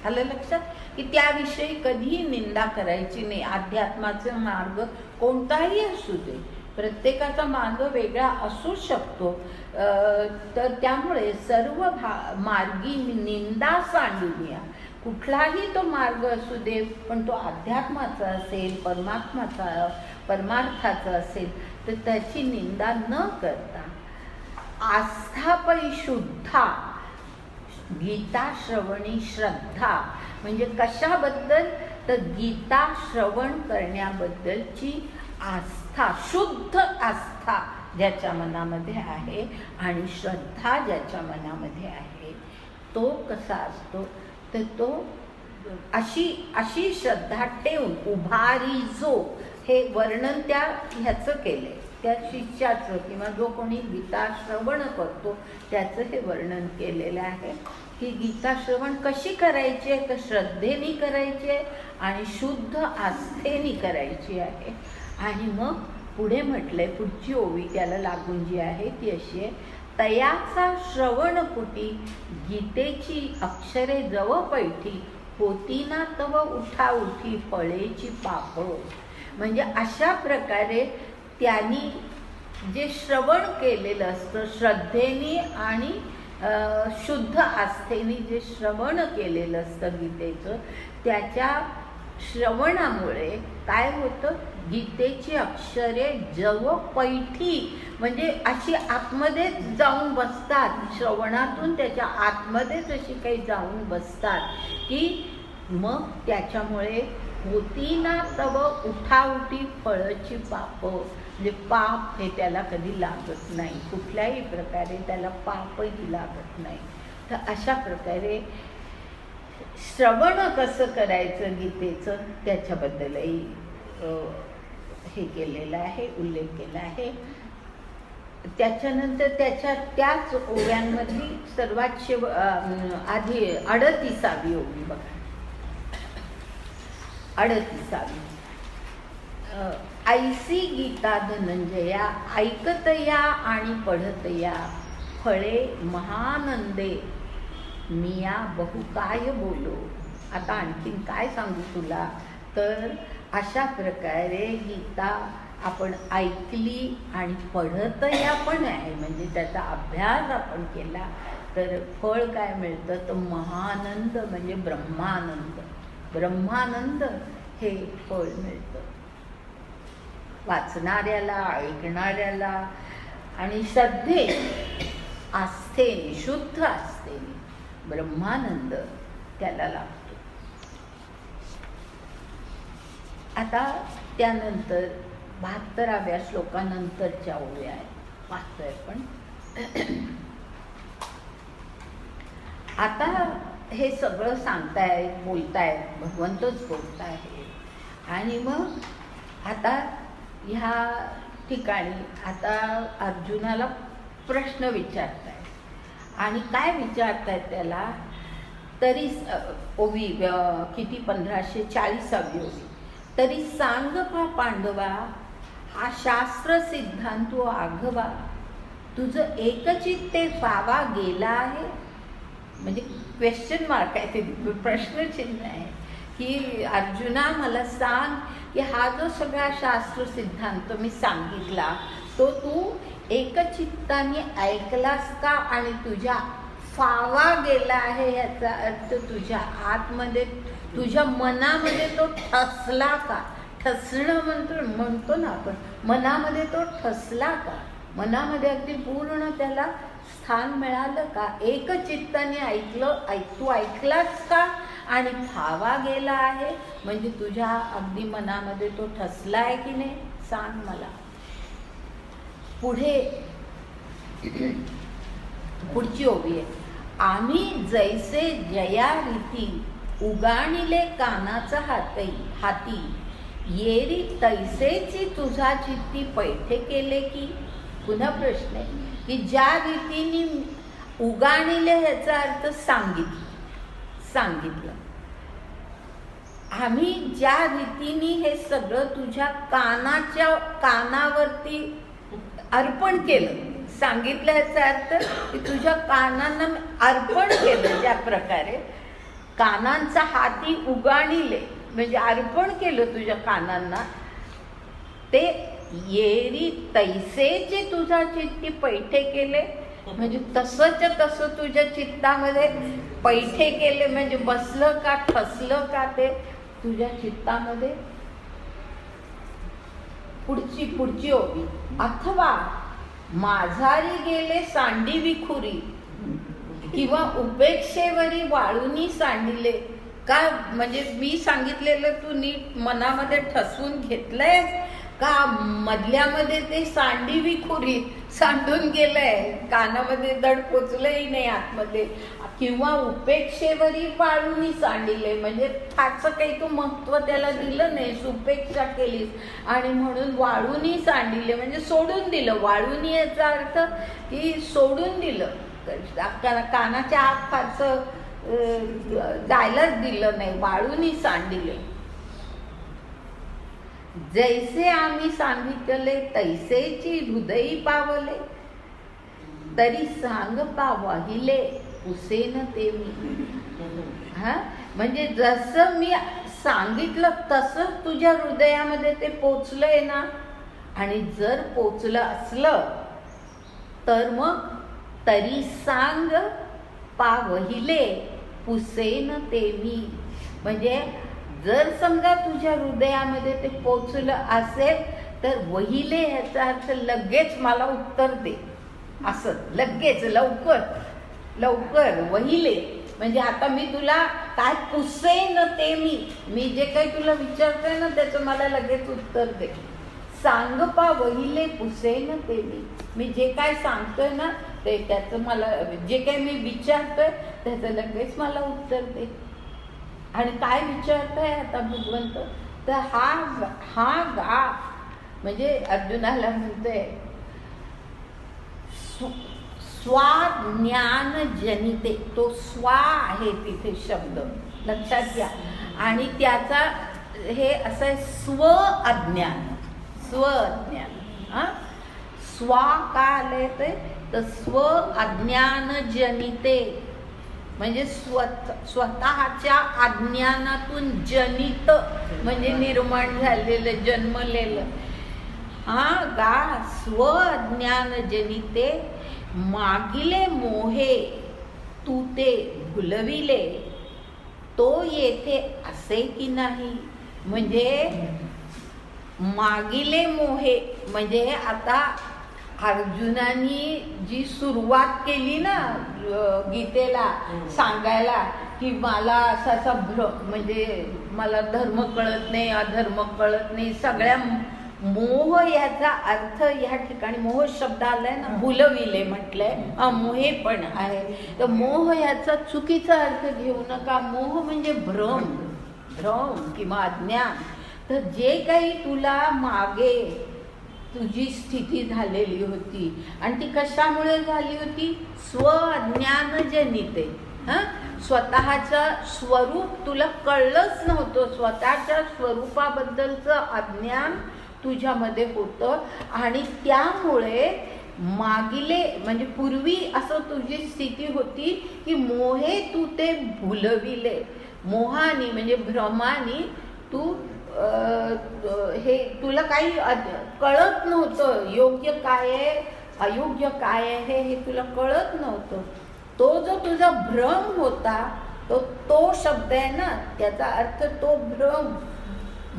आलं लक्षात की त्याविषयी कधीही निंदा करायची नाही. अध्यात्माचे मार्ग कोणताही असू दे, प्रत्येकाचा मार्ग वेगळा असू शकतो, तर त्यामुळे सर्व मार्गी निंदा सांडूनिया, कुठलाही तो मार्ग असू दे, पण तो अध्यात्माचा असेल, परमार्थाचा असेल, तर त्याची निंदा न करता आस्थापै शुद्धा, गीता श्रवणी श्रद्धा, म्हणजे कशाबद्दल, तर गीता श्रवण करण्याबद्दलची आस्था, शुद्ध आस्था ज्याच्या मनामध्ये आहे आणि श्रद्धा ज्याच्या मनामध्ये आहे, तो कसा असतो, तर तो अशी श्रद्धा ठेवून उभारी जो, हे वर्णन त्या ह्याचं केलंय, त्या शिष्याचं किंवा जो कोणी गीता श्रवण करतो त्याचं हे वर्णन केलेलं आहे की गीता श्रवण कशी करायची आहे, तर श्रद्धेने करायची आहे आणि शुद्ध आस्थेने करायची आहे. आणि मग पुढे म्हटलंय, पुढची ओवी त्याला लागून जी आहे ती अशी आहे, तयाचा श्रवणकुटी, गीतेची अक्षरे जव पैठी, होती ना तव उठा उठी फळेची पाप. म्हणजे अशा प्रकारे त्यांनी जे श्रवण केलेलं असतं, श्रद्धेने आणि शुद्ध आस्थेने जे श्रवण केलेलं असतं गीतेचं, त्याच्या श्रवणामुळे काय होतं, गीतेची अक्षरे जव पैठी, म्हणजे अशी आतमध्ये जाऊन बसतात, श्रवणातून त्याच्या आतमध्येच अशी काही जाऊन बसतात की मग त्याच्यामुळे होती ना तव उठाउठी फळची पाप, म्हणजे पाप हे त्याला कधी लागत नाही, कुठल्याही प्रकारे त्याला पापही लागत नाही. तर अशा प्रकारे श्रवण कसं करायचं गीतेचं त्याच्याबद्दलही हे केलेलं आहे, उल्लेख केला आहे. त्याच्यानंतर त्याच ओव्यांमधली सर्वात आधी 38वी ओवी बघा, 38वी. ऐसी गीता धनंजया, ऐकतया आणि पढतया, फळे महानंदे, मिया बहु काय बोलो. आता आणखीन काय सांगू तुला, तर अशा प्रकारे गीता आपण ऐकली आणि पढतया पण आहे, म्हणजे त्याचा अभ्यास आपण केला तर फळ काय मिळतं, तर महानंद म्हणजे ब्रह्मानंद, ब्रह्मानंद हे फळ मिळतं वाचणाऱ्याला, ऐकणाऱ्याला. आणि श्रद्धे आस्थेने, शुद्ध आस्थेने ब्रह्मानंद त्याला लाभतो. आता त्यानंतर 72व्या श्लोकानंतरच्या ओव्या आहेत, वाचतोय पण. आता हे सगळं सांगतायत, बोलतायत, भगवंतच बोलतायत. आणि मग आता ह्या ठिकाणी आता अर्जुनाला प्रश्न विचारतायत. आणि काय विचारतायत त्याला, तरी ओवी किती 1540वी ओवी. तरी सांग पा पांडवा, हा शास्त्र सिद्धांतो आघवा, तुझं एकचित्ते फावा गेला आहे. म्हणजे क्वेश्चन मार्क आहे, ते प्रश्नचिन्ह आहे की अर्जुना मला सांग की हा जो सगळा शास्त्र सिद्धांत मी सांगितला तो तू एकचित्ताने ऐकलास का, आणि तुझ्या फावा गेला आहे याचा अर्थ तुझ्या आतमध्ये, तुझ्या मनामध्ये तो ठसला का. ठसणं म्हणतो ना आपण, मनामध्ये तो ठसला का, मनामध्ये अगदी पूर्ण त्याला स्थान मिळालं का, एकचित्ताने तू ऐकलास का, आणि फावा गेला आहे म्हणजे तुझ्या अगदी मनामध्ये तो ठसला आहे की नाही, सांग मला. पुढे पुढची ओवी आहे. आम्ही जैसे जया रीती उगाणिले कानाचा हाती येरी तैसेची तुझा चित्ती पैठे केले की. पुन्हा प्रश्न आहे की ज्या रीतीने उगाणिले ह्याचा अर्थ सांगितलं. आम्ही ज्या रीतीने हे सगळं तुझ्या कानावरती अर्पण केलं. सांगितलं याचा अर्थ की तुझ्या कानांना अर्पण केलं. ज्या प्रकारे कानांचा हाती उगाणिले म्हणजे अर्पण केलं तुझ्या कानांना, ते येरी तैसेचे तुझा चित्ती पैठे केले म्हणजे तसंच तसं तुझ्या चित्तामध्ये पैठे केले म्हणजे बसलं का ठसलं का ते तुझ्या चित्तामध्ये. पुढची ओवी. अथवा माझारी गेले सांडी विखुरी किंवा उपेक्षेवरी वाळूनी सांडिले का. म्हणजे मी सांगितलेलं तू नीट मनामध्ये ठसवून घेतलंय का मधल्यामध्ये ते सांडी विखुरी सांडून गेलंय, कानामध्ये दड पोचलंही नाही आतमध्ये. किंवा उपेक्षेवरी वाळूनी सांडिले म्हणजे फारसं काही तू महत्व त्याला दिलं नाहीस, उपेक्षा केलीस आणि म्हणून वाळूनी सांडिले म्हणजे सोडून दिलं. वाळूनी याचा अर्थ की सोडून दिलं, कानाच्या आत फारसं जायलाच दिलं नाही, वाळूनी सांडिले. जैसे आम्ही सांगितले तैसेची हृदयी पावले तरी सांग पावाहिले पुसेन ते मी. म्हणजे जसं मी सांगितलं तसंच तुझ्या हृदयामध्ये ते पोचलंय ना. आणि जर पोचलं असलं तर मग तरी सांग पावहिले पुसेन ते मी. म्हणजे जर समजा तुझ्या हृदयामध्ये ते पोचलं असेल तर वहिले ह्याचा अर्थ लगेच मला उत्तर दे, असं लगेच लवकर वहिले. म्हणजे आता मी तुला काय पुसेन ते मी जे काही तुला विचारतोय ना त्याचं मला लगेच उत्तर दे. सांग पा वहिले पुसेन ते मी जे काय सांगतोय ना ते त्याचं मला, जे काही मी विचारतोय त्याचं लगेच मला उत्तर दे. आणि काय विचारतोय आता भगवंत, तर हा गा म्हणजे अर्जुनाला म्हणतोय स्वाज्ञान जनिते. तो स्वा आहे तिथे शब्द लक्षात घ्या. आणि त्याचा हे असं आहे स्व अज्ञान. स्वा का आलंय ते तर स्व अज्ञान जनिते म्हणजे स्वतःच्या अज्ञानातून जनित म्हणजे निर्माण झालेलं, जन्मलेलं. गा स्व अज्ञान जनिते मागिले मोहे तू ते भुलविले तो येथे असे की नाही. म्हणजे मागिले मोहे म्हणजे आता अर्जुनानी जी सुरुवात केली ना गीतेला सांगायला की मला असा म्हणजे मला धर्म कळत नाही, अधर्म कळत नाही, सगळ्या मोह याचा अर्थ या ठिकाणी मोह शब्द आलाय ना, भुलविले म्हटलंय, मोहे पण आहे. तर मोह याचा चुकीचा अर्थ घेऊ नका. मोह म्हणजे भ्रम किंवा अज्ञान. तर जे काही तुला मागे तुझी स्थिती झालेली होती आणि ती कशामुळे झाली होती, स्व अज्ञान जनिते. स्वतःचं स्वरूप तुला कळलंच नव्हतं, स्वतःच्या स्वरूपाबद्दलचं अज्ञान तुझ्यामध्ये होतं आणि त्यामुळे मागिले म्हणजे पूर्वी असं तुझी स्थिती होती की मोहे तू ते भुलविले. मोहानी म्हणजे भ्रमानी तू हे तुला काही कळत नव्हतं, योग्य काय आहे अयोग्य काय आहे हे तुला कळत नव्हतं. तो जो तुझा भ्रम होता तो शब्द आहे ना, त्याचा अर्थ तो भ्रम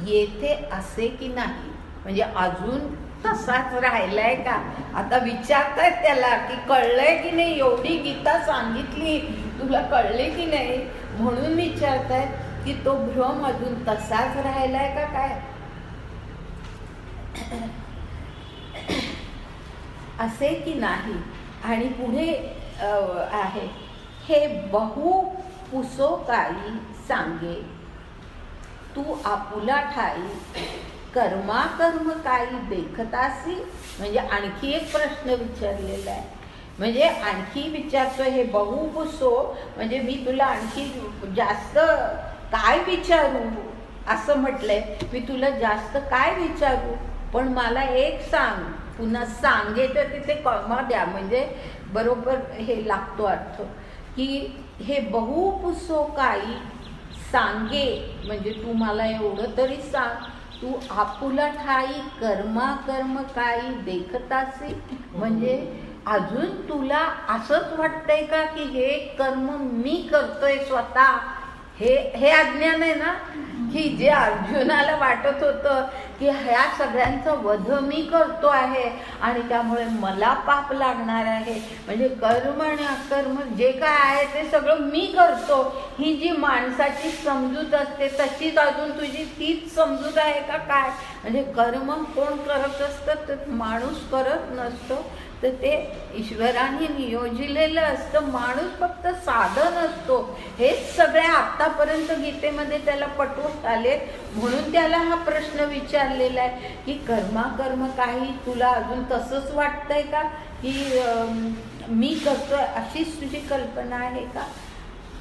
येथे असे की नाही म्हणजे अजून तसाच राहिलाय का. आता विचारतायत त्याला की कळलंय की नाही, एवढी गीता सांगितली तुला कळले की नाही म्हणून विचारतायत की तो भ्रम अजून तसाच राहिलाय का काय. असे की नाही. आणि पुढे आहे, हे बहु पुसो काही सांगे तू आपुला ठाई कर्माकर्म काही देखतासी. म्हणजे आणखी एक प्रश्न विचारलेला आहे. म्हणजे आणखी विचारतो, हे बहु पुसो म्हणजे मी तुला आणखी जास्त काय विचारू असं म्हटलंय. मी तुला जास्त काय विचारू, पण मला एक सांग. पुन्हा सांगे तर तिथे कॉमा द्या, म्हणजे बरोबर हे लागतो अर्थ, की हे बहु पुसो काही सांगे म्हणजे तू मला एवढं तरी सांग, तू आपुला ठाई कर्म काही देखतासी. म्हणजे अजून तुला असंच वाटतंय का की हे कर्म मी करतोय स्वतः? हे अज्ञान आहे ना, की जे अर्जुनाला वाटत होतं की ह्या सगळ्यांचा वध मी करतो आहे आणि त्यामुळे मला पाप लागणार आहे. म्हणजे कर्म आणि अकर्म जे काय आहे ते सगळं मी करतो, ही जी माणसाची समजूत असते तशीच अजून तुझी तीच समजूत आहे का काय? म्हणजे कर्म कोण करत असतं तर माणूस करत नसतो, तर ते ईश्वराने नियोजलेलं असतं. माणूस फक्त साधन असतो. हेच सगळ्या आत्तापर्यंत गीतेमध्ये त्याला पटवून आले, म्हणून त्याला हा प्रश्न विचारलेला आहे की कर्म काही तुला अजून तसंच वाटतंय का की मी करतोय अशीच तुझी कल्पना आहे का?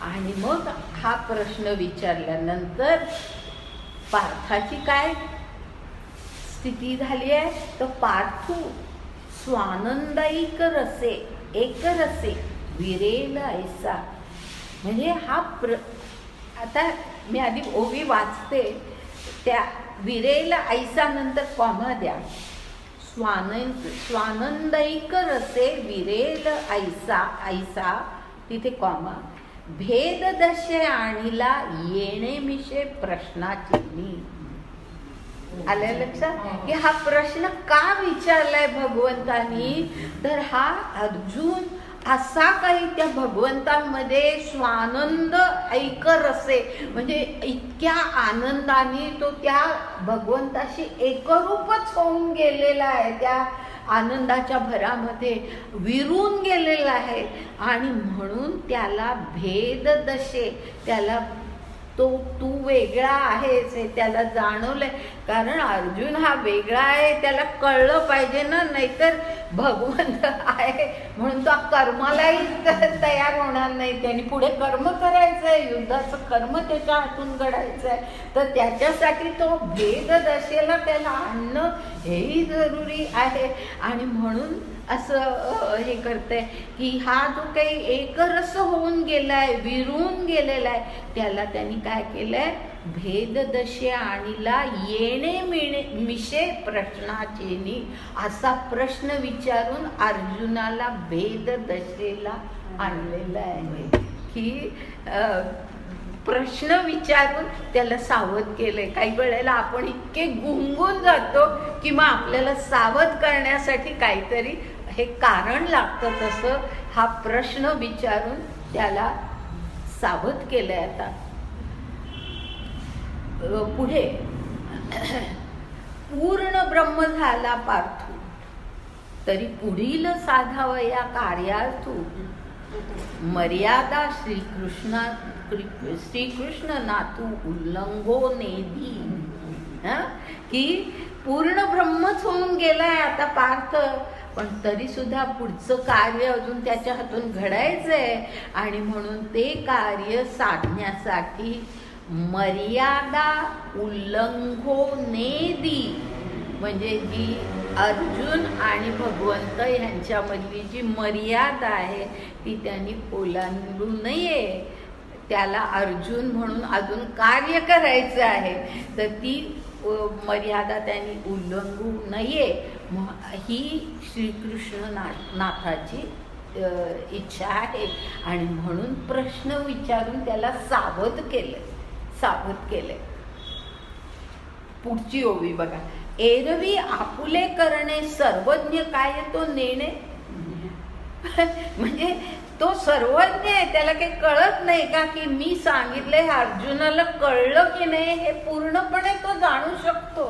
आणि मग हा प्रश्न विचारल्यानंतर पार्थाची काय स्थिती झाली आहे, तर पार्थू स्वानंदाईक रसे एक रसे विरेल ऐसा. म्हणजे हा आता मी आधी ओवी वाचते, त्या विरेल ऐसा नंतर कॉमा द्या. स्वानंदाईक रसे विरेल ऐसा तिथे कॉमा. भेद दशे आणिला येणे मिशे प्रश्नाचिन्ही. आल्या लक्षात की हा प्रश्न का विचारलाय भगवंतानी, तर हा अर्जुन असा काही त्या भगवंतामध्ये स्वानंद ऐक रसे म्हणजे इतक्या आनंदाने तो त्या भगवंताशी एकरूपच होऊन गेलेला आहे, त्या आनंदाच्या भरामध्ये विरून गेलेला आहे. आणि म्हणून त्याला भेद दशे, त्याला तू वेगळा आहेस हे त्याला जाणवलंय. कारण अर्जुन हा वेगळा आहे त्याला कळलं पाहिजे ना, नाहीतर भगवंत आहे म्हणून तो कर्मालाही तयार होणार नाही. त्यांनी पुढे कर्म करायचंय, युद्धाचं कर्म त्याच्या हातून घडायचंय, तर त्याच्यासाठी तो भेद दशेला त्याला आणणं हेही जरुरी आहे. आणि म्हणून असं हे करतंय की हा जो काही एकरस होऊन गेलाय, विरून गेलेला आहे, त्याला त्यांनी काय केलंय, भेद दशे आणिला येणे मिशे प्रश्नाचेनी असा प्रश्न विचारून अर्जुनाला भेद दशेला आणलेला आहे. की प्रश्न विचारून त्याला सावध केलंय. काही वेळेला आपण इतके गुंगून जातो की मग आपल्याला सावध करण्यासाठी काहीतरी हे कारण लागतं. तसं हा प्रश्न विचारून त्याला सावध केलंय. आता पुढे पूर्ण ब्रह्म झाला पार्थू तरी पुढील साधावया कार्यार्थू मर्यादा श्रीकृष्ण नातू उल्लंघो नेदी. की पूर्ण ब्रह्मच होऊन गेलाय आता पार्थ, पण तरी सुद्धा पुढचं कार्य अजून त्याच्या हातून घडायचंय. आणि म्हणून ते कार्य साधण्यासाठी मर्यादा उल्लंघो नेदी म्हणजे जी अर्जुन आणि भगवंत यांच्यामधली जी मर्यादा आहे ती त्यांनी ओलांडू नये. त्याला अर्जुन म्हणून अजून कार्य करायचं आहे, तर ती मर्यादा त्यांनी उल्लंघू नये ही श्रीकृष्ण नाथाची इच्छा आहे. आणि म्हणून प्रश्न विचारून त्याला सावध केले. पुढची ओवी बघा. एरवी आपुले करणे सर्वज्ञ काय तो नेणे. म्हणजे तो सर्वज्ञ आहे, त्याला काही कळत नाही का की मी सांगितलंय अर्जुनाला कळलं की नाही हे पूर्णपणे तो जाणू शकतो.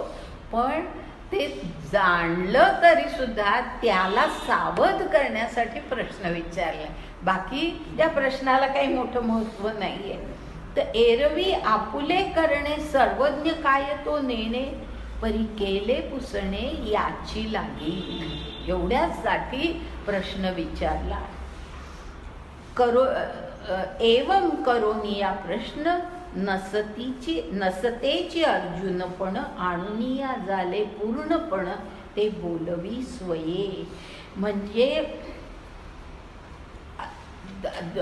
पण ते जाणलं तरी सुद्धा त्याला सावध करण्यासाठी प्रश्न विचारला. बाकी त्या प्रश्नाला काही मोठं महत्त्व नाही आहे. तर एरवी आपुले करणे सर्वज्ञ काय तो नेणे, परी केले पुसणे याची लागी. एवढ्यासाठी प्रश्न विचारला. एवं करोनी या प्रश्न नसतेची अर्जुनपण आणुनिया झाले पूर्णपण ते बोलवी स्वये. म्हणजे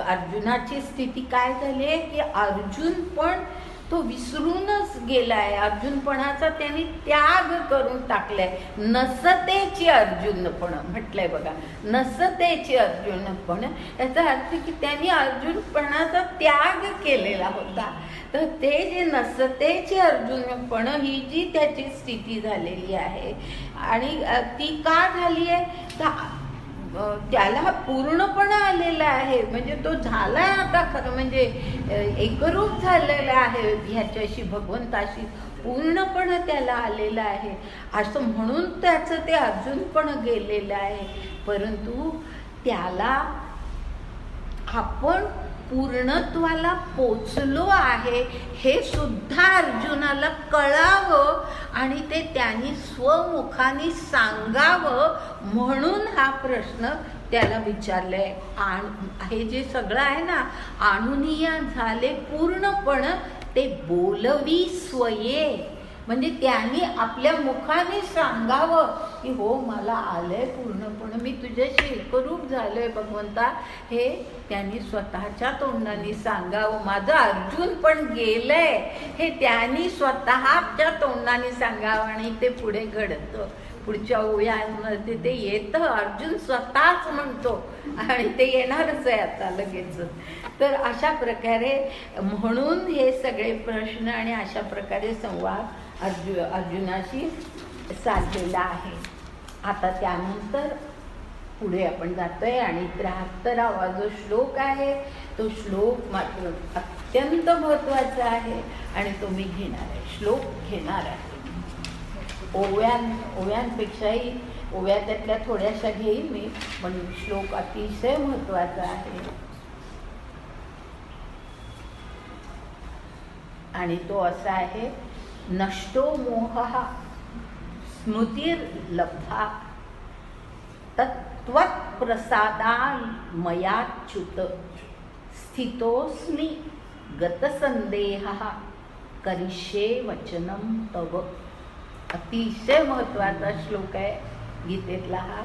अर्जुनाची स्थिती काय झाली आहे की अर्जुन पण तो विसरूनच गेलाय. अर्जुनपणाचा त्यांनी त्याग करून टाकलाय. नसतेची अर्जुनपण म्हटलंय बघा, नसतेची अर्जुनपण याचा अर्थ की त्यांनी अर्जुनपणाचा त्याग केलेला होता. तर ते जे नसतेची अर्जुनपण ही जी त्याची स्थिती झालेली आहे आणि ती का झाली आहे तर त्याला पूर्णपणा आलेला आहे. म्हणजे तो झालाय आता खरं म्हणजे एकरूप झालेला आहे ह्याच्याशी, भगवंताशी पूर्णपणे त्याला आलेला आहे. असं म्हणून त्याचं ते अर्जुनपण गेलेलं आहे. परंतु त्याला आपण पूर्णत्वाला पोचलो आहे हे सुद्धा अर्जुनाला कळावं आणि ते त्यांनी स्वमुखाने सांगावं म्हणून हा प्रश्न त्याला विचारलाय. हे जे सगळं आहे ना, आणुनिया झाले पूर्णपण ते बोलवी स्वये. म्हणजे त्यांनी आपल्या मुखाने सांगावं की हो मला आलंय पूर्णपणे, मी तुझ्याशी एकरूप झालोय भगवंता. हे त्यांनी स्वतःच्या तोंडाने सांगावं. माझं अर्जुन पण गेलंय हे त्यांनी स्वतःच्या तोंडाने सांगावं. आणि ते पुढे घडतं. पुढच्या ओव्यांमध्ये ते येतं. अर्जुन स्वतःच म्हणतो आणि ते येणारच आहे आता लगेच. तर अशा प्रकारे म्हणून हे सगळे प्रश्न आणि अशा प्रकारे संवाद अर्जुनाशी साधलेला आहे. आता त्यानंतर पुढे आपण जातोय आणि 73वा जो श्लोक आहे तो श्लोक मात्र अत्यंत महत्त्वाचा आहे आणि तो मी घेणार आहे. श्लोक घेणार आहे. ओव्यांपेक्षाही ओव्या त्यातल्या थोड्याशा घेईन मी, पण श्लोक अतिशय महत्त्वाचा आहे. आणि तो असा आहे, नष्टो मोहः स्मृतिर्लब्धा तत्त्वत्प्रसादान् मयाच्युत स्थितोऽस्मि गतसंदेहः करिष्ये वचनं तव. अतिशय महत्त्वाचा श्लोक आहे गीतेतला हा.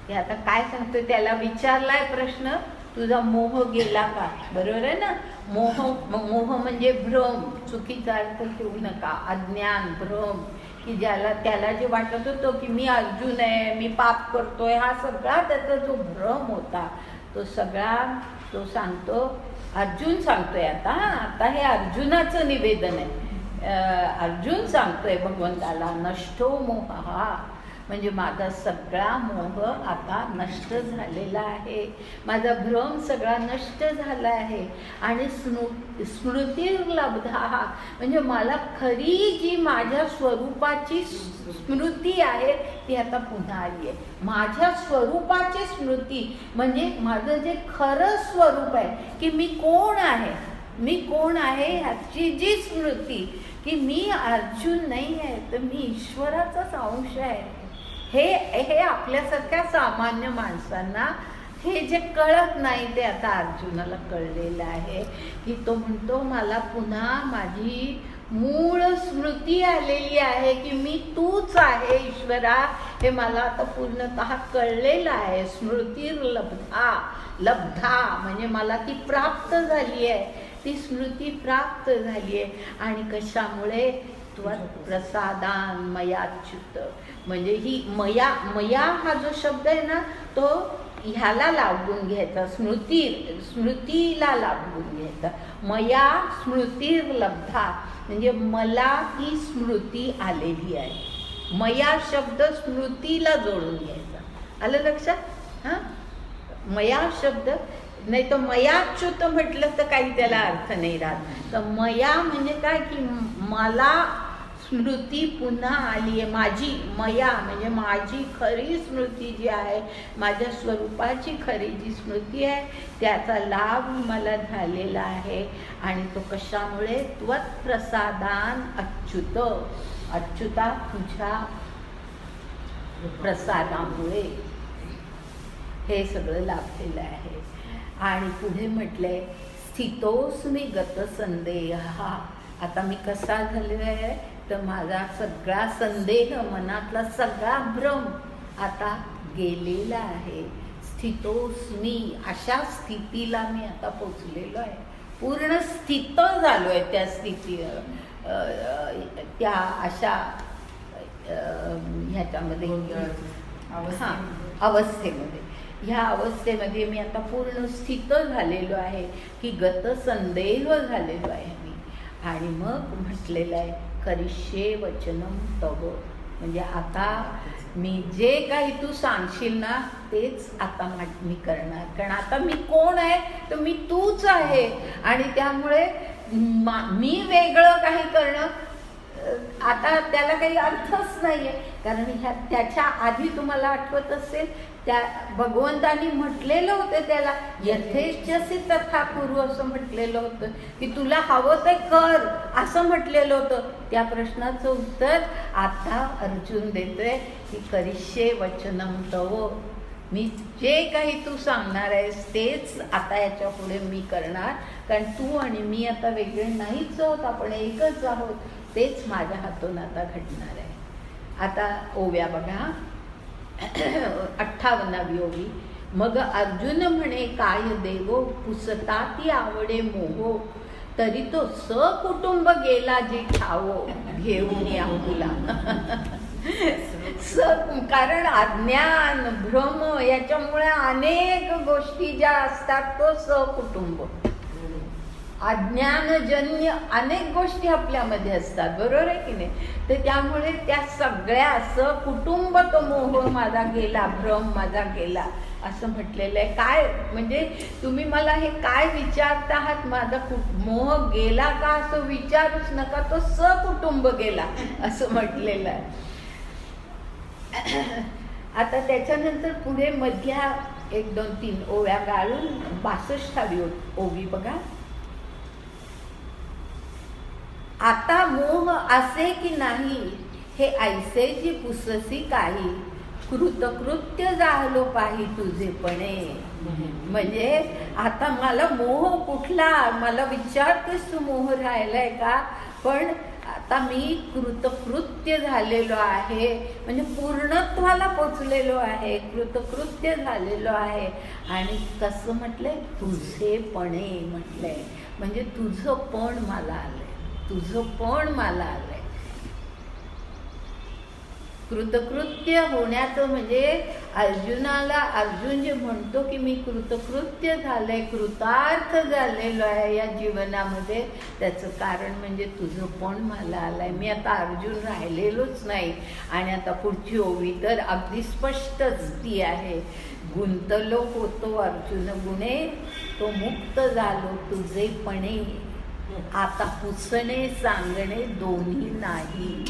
हे आता काय सांगतोय, त्याला विचारलाय प्रश्न, तुझा मोह गेला का? बरोबर आहे ना. मोह म्हणजे भ्रम, चुकीचा अर्थ घेऊ नका. अज्ञान, भ्रम, की त्याला जे वाटत होतं की मी अर्जुन आहे, मी पाप करतोय, हा सगळा त्याचा जो भ्रम होता तो सगळा तो सांगतो. अर्जुन सांगतोय आता हे अर्जुनाचं निवेदन आहे. अर्जुन सांगतोय भगवंताला, नष्टो मोह म्हणजे माझा सगळा मोह आता नष्ट झालेला आहे. माझा भ्रम सगळा नष्ट झाला आहे. आणि स्मृतिर्लब्धा म्हणजे मला खरी जी माझ्या स्वरूपाची स्मृती आहे ती आता पुन्हा आली आहे. माझ्या स्वरूपाची स्मृती म्हणजे माझं जे खरं स्वरूप आहे की मी कोण आहे ह्याची जी स्मृती, की मी अर्जुन नाही आहे तर मी ईश्वराचाच अंश आहे. हे आपल्यासारख्या सामान्य माणसांना हे जे कळत नाही ते आता अर्जुनाला कळलेलं आहे. की तो म्हणतो मला पुन्हा माझी मूळ स्मृती आलेली आहे की मी तूच आहे ईश्वरा, हे मला आता पूर्णतः कळलेलं आहे. स्मृतिर्लब्धा म्हणजे मला ती प्राप्त झाली आहे, ती स्मृती प्राप्त झाली आहे. आणि कशामुळे? त्वत्प्रसादान् मयाच्युत म्हणजे ही मया हा जो शब्द आहे ना तो ह्याला लागून घ्यायचा, स्मृतीला लागून घ्यायचा. मया स्मृतिर्लब्धा म्हणजे मला ही स्मृती आलेली आहे. मया शब्द स्मृतीला जोडून घ्यायचा. आलं लक्षात? हां, मया शब्द नाही तर मयाच्युत म्हटलं तर काही त्याला अर्थ नाही राहत. तर मया म्हणजे काय की मला स्मृती पुन्हा आली आहे माझी, मया म्हणजे माझी खरी स्मृती जी आहे, माझ्या स्वरूपाची खरी जी स्मृती आहे त्याचा लाभ मला झालेला आहे. आणि तो कशामुळे? त्वत्प्रसादान अच्युत, अच्युता तुझ्या प्रसादामुळे हे सगळं लाभलेलं आहे. आणि पुढे म्हटलंय स्थितोस्मी गतसंदेह. आता मी कसा झालेला आहे तर माझा सगळा संदेह, मनातला सगळा भ्रम आता गेलेला आहे. स्थितोस्मी अशा स्थितीला मी आता पोचलेलो आहे, पूर्ण स्थित झालो आहे त्या स्थिती, त्या अशा ह्याच्यामध्ये, हां अवस्थेमध्ये, ह्या अवस्थेमध्ये मी आता पूर्ण स्थित झालेलो आहे की गतसंदेह झालेलो आहे मी. आणि मग म्हटलेलं आहे करिष्ये वचनम तव, म्हणजे आता मी जे काही तू सांगशील ना तेच आता मी करणार. कारण आता मी कोण आहे तर मी तूच आहे. आणि त्यामुळे मी वेगळं काही करणं आता त्याला काही अर्थच नाही आहे. कारण त्याच्या आधी तुम्हाला आठवत असेल त्या भगवंतानी म्हटलेलं होतं त्याला यथेच्छसी तथा कुरु असं म्हटलेलं होतं की तुला हवं ते कर असं म्हटलेलं होतं. त्या प्रश्नाचं उत्तर आता अर्जुन देतोय की करिष्ये वचनम तव, मी जे काही तू सांगणार आहेस तेच आता याच्या पुढे मी करणार. कारण तू आणि मी आता वेगळे नाहीच आहोत, आपण एकच आहोत. तेच माझ्या हातून आता घडणार आहे. आता ओव्या बघा 58वी ओवी. मग अर्जुन म्हणे काय देवो पुसताती आवडे मोहो, तरी तो सकुटुंब गेला जे ठावो घेऊन या तुला. कारण अज्ञान भ्रम याच्यामुळे अनेक गोष्टी ज्या असतात तो सकुटुंब, अज्ञानजन्य अनेक गोष्टी आपल्यामध्ये असतात, बरोबर आहे की नाही. तर त्यामुळे त्या सगळ्या कुटुंब तो मोह माझा गेला, भ्रम माझा गेला असं म्हटलेलं आहे. काय म्हणजे तुम्ही मला हे काय विचारता आहात, माझा मोह गेला का असं विचारूच नका, तो सकुटुंब गेला असं म्हटलेलं आहे. आता त्याच्यानंतर पुढे मधल्या 1, 2, 3 ओव्या गाळून 62वी ओवी बघा. आता मोह असे की नाही हे ऐसेची पुससी काही, कृतकृत्य झालो पाही तुझेपणे. म्हणजे आता मला मोह कुठला, मला विचारतेस तू मोह राहिलाय का, पण आता मी कृतकृत्य झालेलो आहे, म्हणजे पूर्णत्वाला पोचलेलो आहे, कृतकृत्य झालेलो आहे. आणि कसं म्हटलंय तुझेपणे म्हटलंय, म्हणजे तुझं पण मला आलंय, तुझं पण मला आलंय. कृतकृत्य होण्याचं म्हणजे अर्जुन जे म्हणतो की मी कृतकृत्य झालंय, कृतार्थ झालेलो आहे या जीवनामध्ये, त्याचं कारण म्हणजे तुझं पण मला आलंय. मी आता अर्जुन राहिलेलोच नाही. आणि आता पुढची ओवी तर अगदी स्पष्टच ती आहे. गुंतलो होतो अर्जुन गुणे, तो मुक्त झालो तुझेपणे, आता पुसणे सांगणे दोन्ही नाही.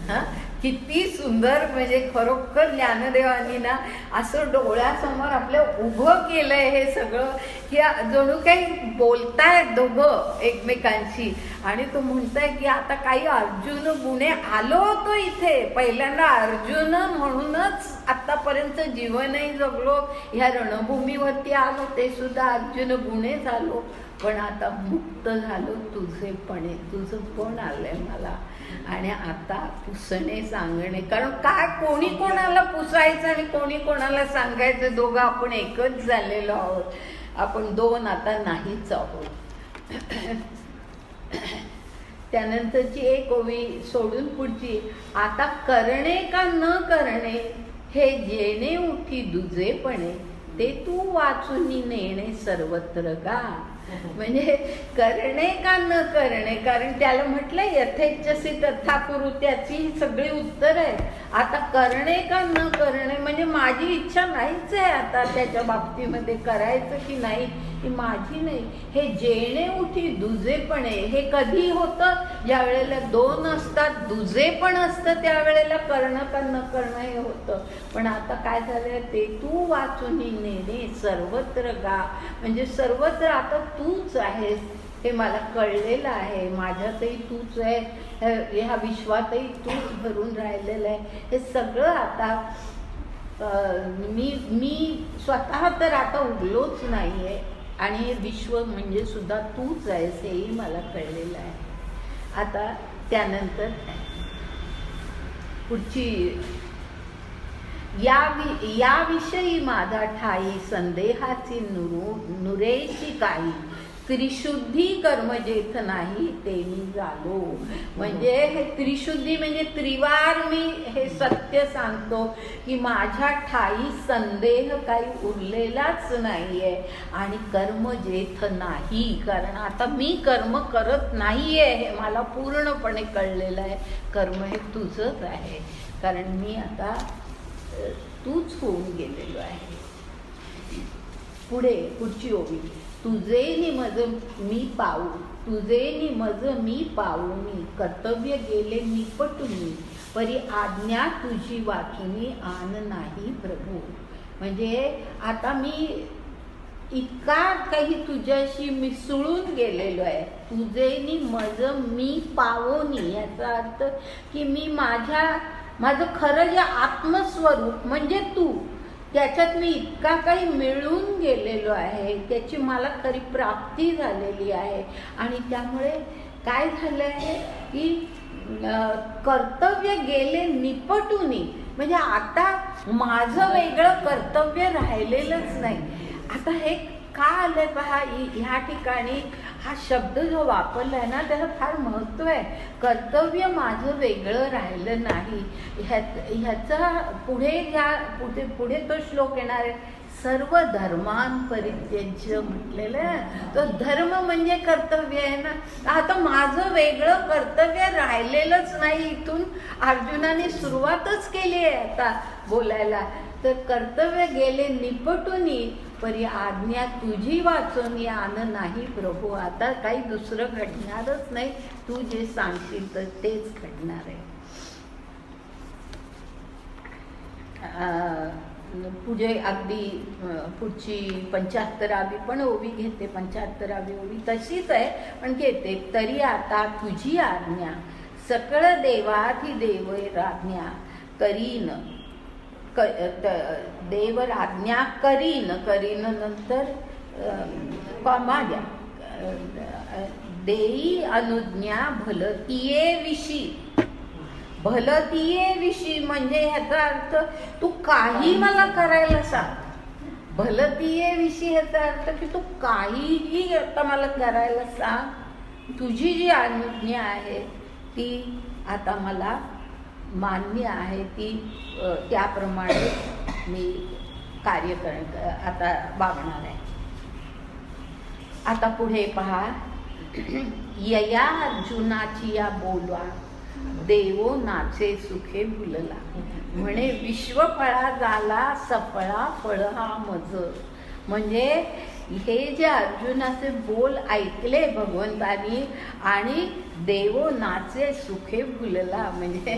हा किती सुंदर, म्हणजे खरोखर ज्ञानदेवांनी ना असं डोळ्यासमोर आपल्या उभं केलंय हे सगळं, की जणू काही बोलतायत दोघं एकमेकांशी. आणि तो म्हणताय की आता काही अर्जुन गुणे आलो होतो इथे, पहिल्यांदा अर्जुन म्हणूनच आतापर्यंत जीवनही जगलो, ह्या रणभूमीवरती आलो ते सुद्धा अर्जुन गुणे झालो, पण आता मुक्त झालो तुझेपणे, तुझं पण आलंय मला. आणि आता पुसणे सांगणे, कारण काय कोणी कोणाला पुसायचं आणि कोणी कोणाला सांगायचं, दोघं आपण एकच झालेलो आहोत, आपण दोन आता नाहीच आहोत. त्यानंतरची एक ओवी सोडून पुढची. आता करणे का न करणे हे जेणे उठी दुजेपणे, ते तू वाचून नेणे सर्वत्र गा. म्हणजे करणे का न करणे, कारण त्याला म्हटलं यथेच्छसी तथा कुरु, त्याची सगळी उत्तर आहे. आता करणे का न करणे म्हणजे माझी इच्छा नाहीच आहे आता त्याच्या बाबतीमध्ये करायचं की नाही ही माझी नाही. हे जेणे उठी दुजेपणे हे कधी होतं, ज्या वेळेला दोन असतात दुजे पण असतं त्यावेळेला करणं का न करणं हे होतं. पण आता काय झालंय, ते तू वाचून नेणे सर्वत्र गा, म्हणजे सर्वत्र आता तूच आहेस हे मला कळलेलं आहे. माझ्यातही तूच आहे, ह्या विश्वातही तूच भरून राहिलेलं आहे. हे सगळं आता मी स्वतः तर आता उरलोच नाही आहे आणि विश्व म्हणजे सुद्धा तूच आहेस हेही मला कळलेलं आहे. आता त्यानंतर पुढची याविषयी माझा ठाई संदेहाची नुरेची काही, त्रिशुद्धी कर्म जेथ नाही ते मी झालो. म्हणजे हे त्रिशुद्धी म्हणजे त्रिवार मी हे सत्य सांगतो की माझ्या ठाई संदेह काही उरलेलाच नाहीये आणि कर्म जेथ नाही, कारण आता मी कर्म करत नाहीये हे मला पूर्णपणे कळलेलं आहे. कर्म हे तुझंच आहे, कारण मी आता तूच होऊन गेलेलो आहे. पुढची ओवी, तुझे निमज मी पाहू, तुझे निमज मी पाहू मी, कर्तव्य गेले निपटून परी आज्ञा तुझी वाचूनी आन नाही प्रभू. म्हणजे आता मी इतका काही तुझ्याशी मिसळून गेलेलो आहे. तुझे निमज मी पावोनी याचा अर्थ की मी माझं खरं जे आत्मस्वरूप म्हणजे तू, त्याच्यात मी इतका काही मिळून गेलेलो आहे, त्याची मला खरी प्राप्ती झालेली आहे. आणि त्यामुळे काय झालं आहे की कर्तव्य गेले निपटूनी, म्हणजे आता माझं वेगळं कर्तव्य राहिलेलंच नाही. आता हे का आलंय पहा, ह्या ठिकाणी हा शब्द जो वापरलाय ना त्याला फार महत्त्व आहे. कर्तव्य माझं वेगळं राहिलं नाही. ह्याचा पुढे तो श्लोक येणार आहे, सर्व धर्मान परित्यज्य म्हटलेलं आहे. तो धर्म म्हणजे कर्तव्य आहे ना. आता माझं वेगळं कर्तव्य राहिलेलंच नाही. इथून अर्जुनाने सुरुवातच केली आहे आता बोलायला. तर कर्तव्य गेले निपटूनी परी आज्ञा तुझी वाचून आन नाही प्रभू. आता काही दुसरं घडणारच नाही, तू जे सांगशील तर तेच घडणार आहे. पुढे अगदी पुढची 75वी पण ओवी घेते. 75वी ओवी तशीच आहे पण घेते. तरी आता तुझी आज्ञा सकळ देवाधिदेव राज्ञा करीन, देव राज्ञा करीन, करीन नंतर माझ्या देई अनुज्ञा भलतीये विशी. भलतीये विशी म्हणजे ह्याचा अर्थ तू काही मला करायला सांग. भलतीये विशी ह्याचा अर्थ की तू काहीही आता मला करायला सांग. तुझी जी अनुज्ञा आहे ती आता मला मान्य आहे, ती त्याप्रमाणे मी कार्य आता वागणार आहे. आता पुढे पहा, यया अर्जुनाची या बोलवा देवो नाचे सुखे भुलला. म्हणे विश्वफळा झाला सफळा फळ हा मज. म्हणजे हे जे अर्जुनाचे बोल ऐकले भगवंतानी आणि देवो नाचे सुखे भुलला, म्हणजे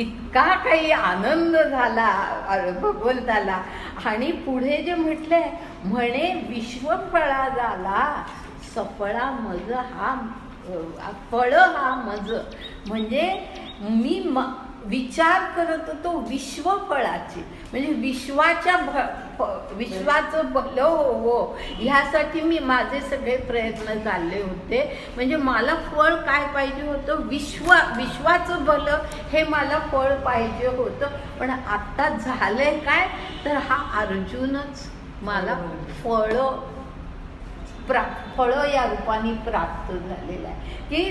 इतका काही आनंद झाला भगवंताला. आणि पुढे जे म्हटलंय म्हणे विश्वफळा झाला सफळा मज हा फळ हा मज. म्हणजे मी विचार करत होतो विश्वफळाची, म्हणजे विश्वाचं भलं हो ह्यासाठी मी माझे सगळे प्रयत्न चालले होते. म्हणजे मला फळ काय पाहिजे होतं, विश्वाचं भलं हे मला फळ पाहिजे होतं. पण आता झालंय काय तर हा अर्जुनच मला फळ या रूपाने प्राप्त झालेला आहे. की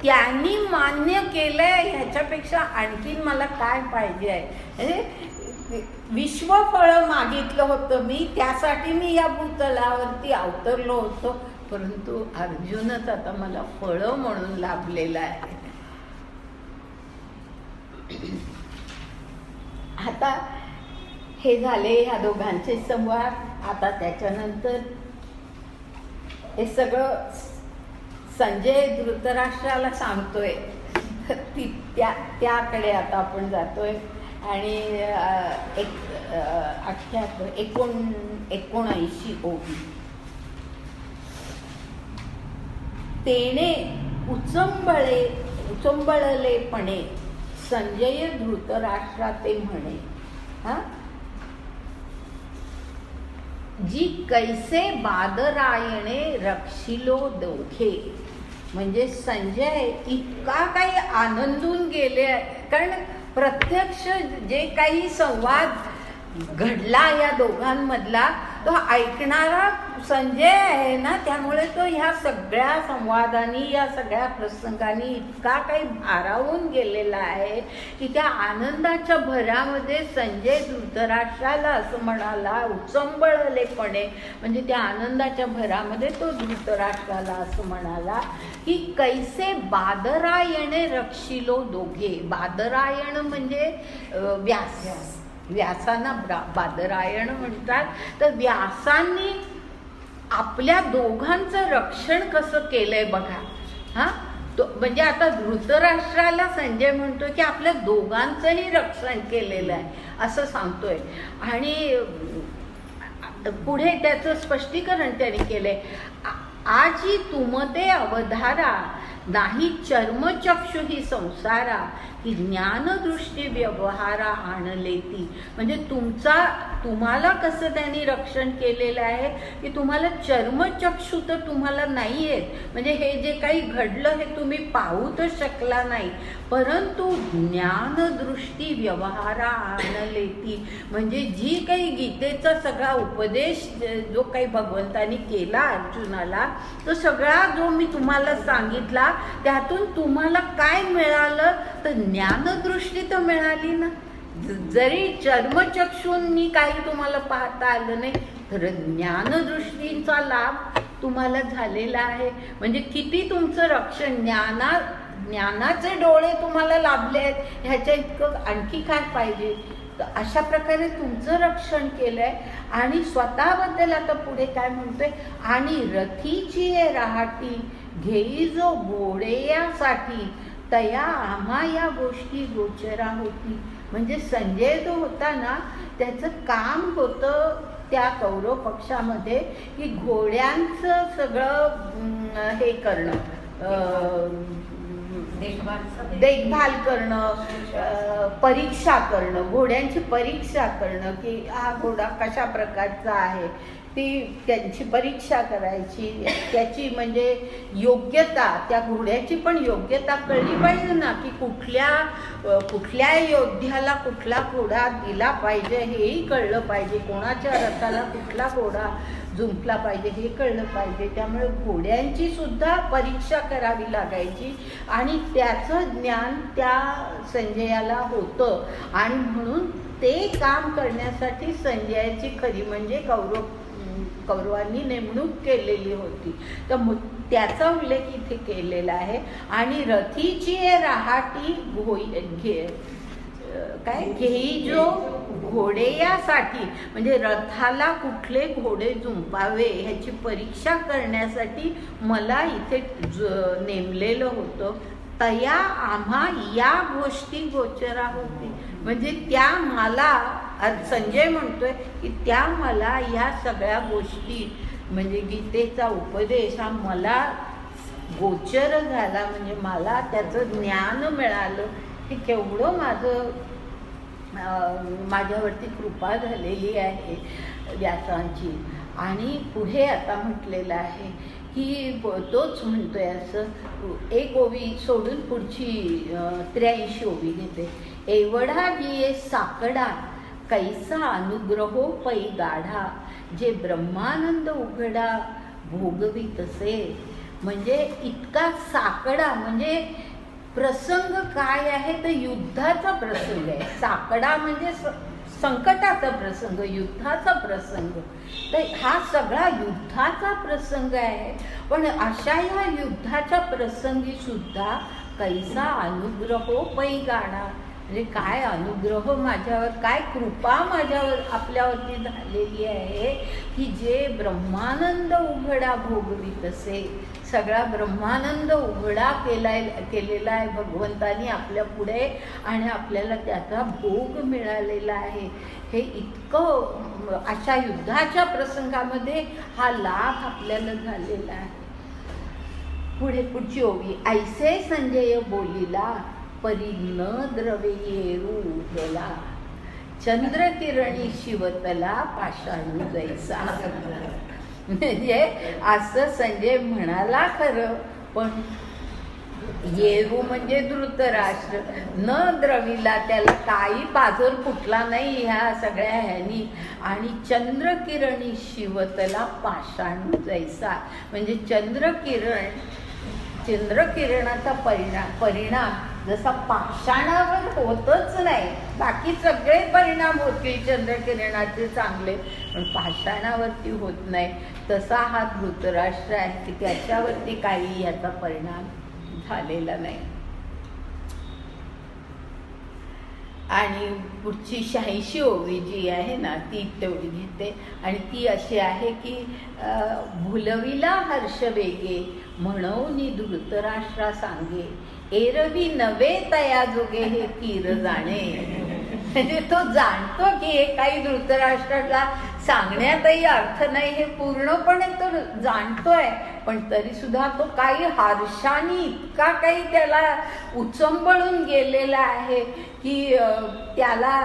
त्यांनी मान्य केलंय, ह्याच्यापेक्षा आणखीन मला काय पाहिजे आहे. विश्वफळ मागितलं होतं मी, त्यासाठी मी या भूतलावरती अवतरलो होतो, परंतु अर्जुनच आता मला फळं म्हणून लाभलेला आहे. आता हे झाले ह्या दोघांचे संवाद. आता त्याच्यानंतर हे सगळं संजय धृतराष्ट्राला सांगतोय, त्याकडे आता आपण जातोय. आणि 79 ओवी. तेने उचंबळलेपणे संजय धृतराष्ट्रा ते म्हणे, जी कैसे बादरायणे रक्षिलो दोघे. म्हणजे संजय इतका काही आनंदून गेले, कारण प्रत्यक्ष जे काही संवाद घडला या दोघांमधला तो ऐकणारा संजय आहे ना, त्यामुळे तो ह्या सगळ्या संवादांनी, या सगळ्या प्रसंगांनी इतका काही भारावून गेलेला आहे की त्या आनंदाच्या भरामध्ये संजय धृतराष्ट्राला असं म्हणाला, उचंबळलेपणे म्हणजे त्या आनंदाच्या भरामध्ये तो धृतराष्ट्राला असं म्हणाला की कैसे बादरायणे रक्षिलो दोघे. बादरायण म्हणजे व्यासांना बादरायण म्हणतात. तर व्यासांनी आपल्या दोघांचं रक्षण कसं केलंय बघा. तो म्हणजे आता धृतराष्ट्राला संजय म्हणतोय की आपल्या दोघांचंही रक्षण केलेलं आहे असं सांगतोय. आणि पुढे त्याचं स्पष्टीकरण त्याने केलंय. आजी तुमते अवधारा नाही चर्मचक्षु ही संसारा की ज्ञानदृष्टी व्यवहारा आणलेती. म्हणजे तुम्हाला कसं त्यांनी रक्षण केलेलं आहे की तुम्हाला चर्मचक्षु तर तुम्हाला नाही आहेत, म्हणजे हे जे काही घडलं हे तुम्ही पाहू तर शकला नाही, परंतु ज्ञानदृष्टी व्यवहारा आणलेती. म्हणजे जी काही गीतेचा सगळा उपदेश जो काही भगवंतानी केला अर्जुनाला, तो सगळा जो मी तुम्हाला सांगितला त्यातून तुम्हाला काय मिळालं तर ज्ञानदृष्टी तर मिळाली ना. जरी चर्मचक्षूंनी काही तुम्हाला पाहता आलं नाही तर ज्ञानदृष्टीचा लाभ तुम्हाला झालेला आहे. म्हणजे किती तुमचं रक्षण, ज्ञानाचे डोळे तुम्हाला लाभले आहेत, ह्याच्या इतकं आणखी काय पाहिजे. तर अशा प्रकारे तुमचं रक्षण केलंय. आणि स्वतःबद्दल आता पुढे काय म्हणतोय, आणि रथीची राहाटी घेई जो घोडेयासाठी तया आम्हा या गोष्टी गोचरा होती. म्हणजे संजय जो होता ना, त्याचं काम होतं त्या कौरव पक्षामध्ये की घोड्यांचं सगळं हे करणं, देखभाल करणं, परीक्षा करणं, घोड्यांची परीक्षा करणं की हा घोडा कशा प्रकारचा आहे ती त्यांची परीक्षा करायची. त्याची म्हणजे योग्यता, त्या घोड्याची पण योग्यता कळली पाहिजे ना की कुठल्या योद्ध्याला कुठला घोडा दिला पाहिजे हेही कळलं पाहिजे, कोणाच्या रथाला कुठला घोडा जुंपला पाहिजे हे कळलं पाहिजे. त्यामुळे घोड्यांची सुद्धा परीक्षा करावी लागायची आणि त्याचं ज्ञान त्या संजयाला होतं. आणि म्हणून ते काम करण्यासाठी संजयाची खरी म्हणजे कौरवांनी नेमणूक केलेली होती. तर त्याचा उल्लेख इथे केलेला आहे. आणि रथीची राहाटी घेई जो घोडेयासाठी म्हणजे रथाला कुठले घोडे जुंपावे ह्याची परीक्षा करण्यासाठी मला इथे नेमलेलं होतं. तया आम्हा या गोष्टी गोचरा होती. म्हणजे त्या मला, संजय म्हणतोय की त्या मला ह्या सगळ्या गोष्टी म्हणजे गीतेचा उपदेश हा मला गोचर झाला, म्हणजे मला त्याचं ज्ञान मिळालं. हे केवढं माझ्यावरती कृपा झालेली आहे व्यासांची. आणि पुढे आता म्हटलेलं आहे की तोच म्हणतोय असं, एक ओवी सोडून पुढची 83 ओवी घेते. एवढा जिये साकडा कैसा अनुग्रहो पै गाढा जे ब्रह्मानंद उघडा भोगवी तसे. म्हणजे इतका साकडा म्हणजे प्रसंग काय आहे तर युद्धाचा प्रसंग आहे. साकडा म्हणजे संकटाचा प्रसंग, युद्धाचा प्रसंग. तर हा सगळा युद्धाचा प्रसंग आहे. पण अशा ह्या युद्धाच्या प्रसंगी सुद्धा कैसा अनुग्रहो पै गाणा, म्हणजे काय अनुग्रह माझ्यावर, काय कृपा माझ्यावर आपल्यावरती झालेली आहे की जे ब्रह्मानंद उघडा भोगवीत असे. सगळा ब्रह्मानंद उघडा केलेला आहे भगवंतानी आपल्या पुढे आणि आपल्याला त्याचा भोग मिळालेला आहे. हे इतकं अशा युद्धाच्या प्रसंगामध्ये हा लाभ आपल्याला झालेला आहे. पुढची ओवी. ऐसे संजय बोलिला परी न द्रवे येरू गेला, चंद्रकिरणी शिवतला पाषाणू जैसा. म्हणजे असं संजय म्हणाला खरं, पण येरू म्हणजे धृतराष्ट्र न द्रविला, त्याला काही पाझर फुटला नाही ह्या सगळ्या ह्यानी. आणि चंद्रकिरणी शिवतला पाषाणू जैसा, म्हणजे चंद्रकिरणाचा परिणाम जसा पाषाणावर होतच नाही, बाकी सगळे परिणाम होतील चंद्रकिरणाचे चांगले, पण पाषाणावरती होत नाही, तसा हा धृतराष्ट्र आहे की त्याच्यावरती काही याचा परिणाम झालेला नाही. आणि पुढची 86 ओवी जी आहे ना ती तेवढी घेते आणि ती अशी आहे की भुलविला हर्ष वेगे म्हणून धृतराष्ट्रा सांगे, एरवी नवे तया जोगे हे तीर जाणे. म्हणजे तो जाणतो की हे काही धृतराष्ट्राला सांगण्यातही अर्थ नाही, हे पूर्णपणे तो जाणतोय, पण तरी सुद्धा तो काही हर्षाने इतका काही त्याला उचंबळून गेलेला आहे की त्याला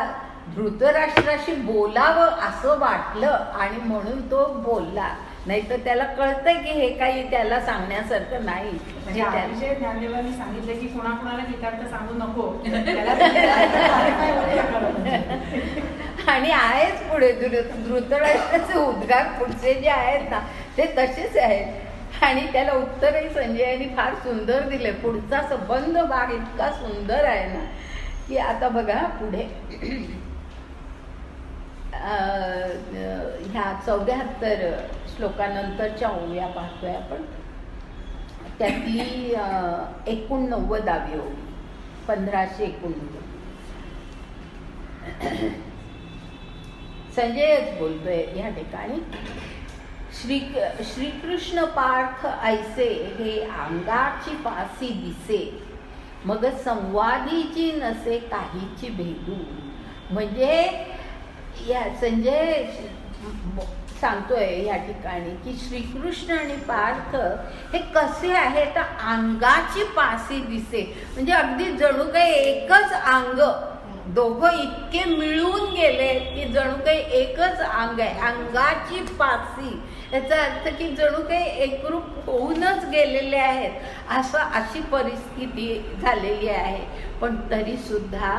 धृतराष्ट्राशी बोलावं असं वाटलं आणि म्हणून तो बोलला. नाही तर त्याला कळतंय की हे काही त्याला सांगण्यासारखं नाही. म्हणजे अतिशय ज्ञानदेवांनी सांगितलं की कोणाकोणाला गीतार्थ सांगू नको. आणि आहेच पुढे धृतराष्ट्राचे उद्गार पुढचे जे आहेत ना ते तसेच आहेत आणि त्याला उत्तरही संजयाने फार सुंदर दिले. पुढचा संबंध भाग इतका सुंदर आहे ना की आता बघा पुढे ह्या 74 श्लोकानंतरच्या ओव्या पाहतोय आपण. त्यातली 89वी ओवी 1589. संजयच बोलतोय या ठिकाणी. श्रीकृष्ण पार्थ ऐसे हे अंगाची फासी दिसे, मग संवादीची नसे काहीची भेदू. म्हणजे या संजय सांगतोय या ठिकाणी की श्रीकृष्ण आणि पार्थ हे कसे आहे तर अंगाची पासी दिसे, म्हणजे अगदी जणू काही एकच अंग, दोघं इतके मिळून गेले की जणू काही एकच अंग आहे. अंगाची पासी याचा अर्थ की जणू काही एकरूप होऊनच गेलेले आहेत अशी परिस्थिती झालेली आहे. पण तरी सुद्धा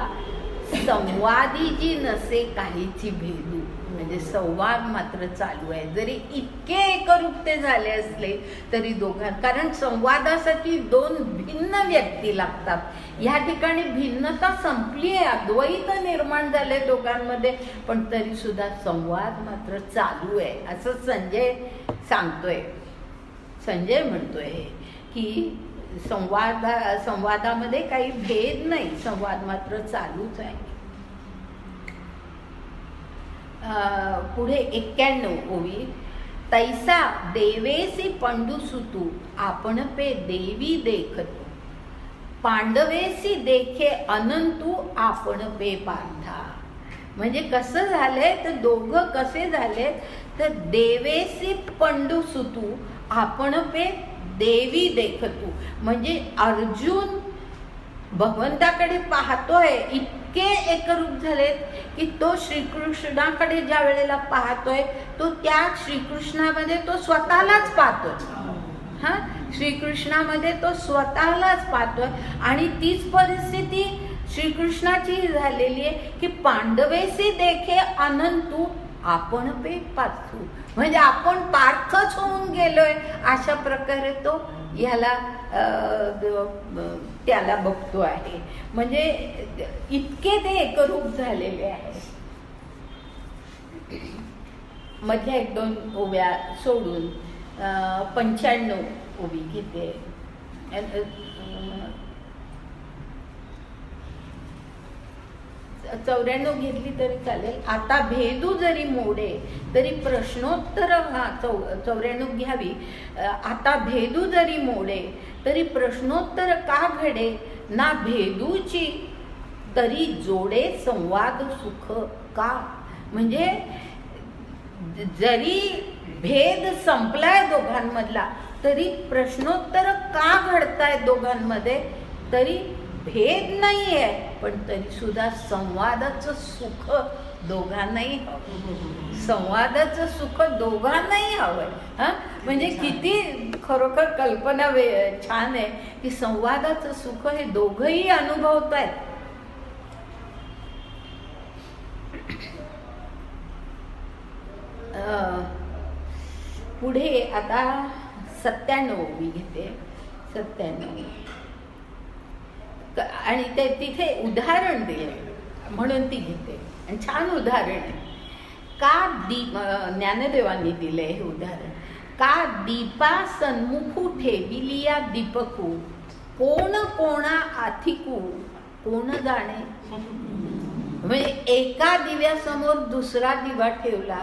संवादी जी नसे काहीची भेदू, म्हणजे संवाद मात्र चालू आहे. जरी इतके एकरूपते झाले असले तरी दोघांत, कारण संवादासाठी 2 भिन्न व्यक्ती लागतात. या ठिकाणी भिन्नता संपली आहे, अद्वैत निर्माण झाले दोघांमध्ये, पण तरी सुद्धा संवाद मात्र चालू आहे असं संजय सांगतोय. संजय म्हणतोय की संवादामध्ये काही भेद नाही, संवाद मात्र चालूच आहे. पुढे 91 ओवी. तैसा देवेसी पंडू सुतू आपण पे देवी देखतू, पांडवेसी देखे अनंतू आपण पे पांढा. म्हणजे कसं झालंय तर दोघं कसे झाले तर देवेसी पंडू सुतू आपण पे देवी देखतू, म्हणजे अर्जुन भगवंताकडे पाहतोय, इतके एकरूप झालेत की तो श्रीकृष्णाकडे ज्या वेळेला पाहतोय तो त्या श्रीकृष्णामध्ये तो स्वतःलाच पाहतोय. हा, श्रीकृष्णामध्ये तो स्वतःलाच पाहतोय. आणि तीच परिस्थिती श्रीकृष्णाची झालेली आहे की पांडवेसी देखे अनंतू आपण पे पार्थू, म्हणजे आपण पार्थच होऊन गेलोय अशा प्रकारे तो ह्याला त्याला बघतो आहे. म्हणजे इतके ते एकरूप झालेले आहे. मधल्या 1-2 ओव्या सोडून 95 ओवी घेते. 94 घेतली तरी चालेल. आता भेदू जरी मोडे तरी प्रश्नोत्तर, 94 घ्यावी. आता भेदू जरी मोडे तरी प्रश्नोत्तर का घडे, ना भेदूची तरी जोडे संवाद सुख का. म्हणजे जरी भेद संपलाय दोघांमधला तरी प्रश्नोत्तर का घडताय दोघांमध्ये, तरी भेद नाही आहे पण तरी सुद्धा संवादाचं सुख दोघांनाही हवं. संवादाचं सुख दोघांनाही हवंय. म्हणजे किती खरोखर कल्पना छान आहे की संवादाचं सुख हे दोघंही अनुभवत आहेत. पुढे आता 97 ओवी घेते. 97 आणि ते तिथे उदाहरण दिले म्हणून ती घेते आणि छान उदाहरण आहे. का ज्ञानदेवांनी दिले हे उदाहरण. का दीपा सन्मुखू ठेविलिया दीपकू, कोण कोणा आथिकू कोण जाणे. म्हणजे एका दिव्यासमोर दुसरा दिवा ठेवला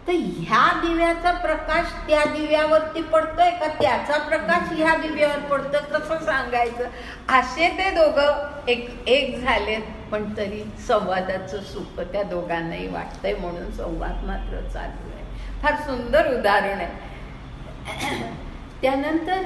तर ह्या दिव्याचा प्रकाश त्या दिव्यावरती पडतोय का त्याचा प्रकाश ह्या दिव्यावर पडतोय, कसं सांगायचं. असे ते दोघं एक झालेत पण तरी संवादाचं सुख त्या दोघांनाही वाटतंय म्हणून संवाद मात्र चालू आहे. फार सुंदर उदाहरण आहे. त्यानंतर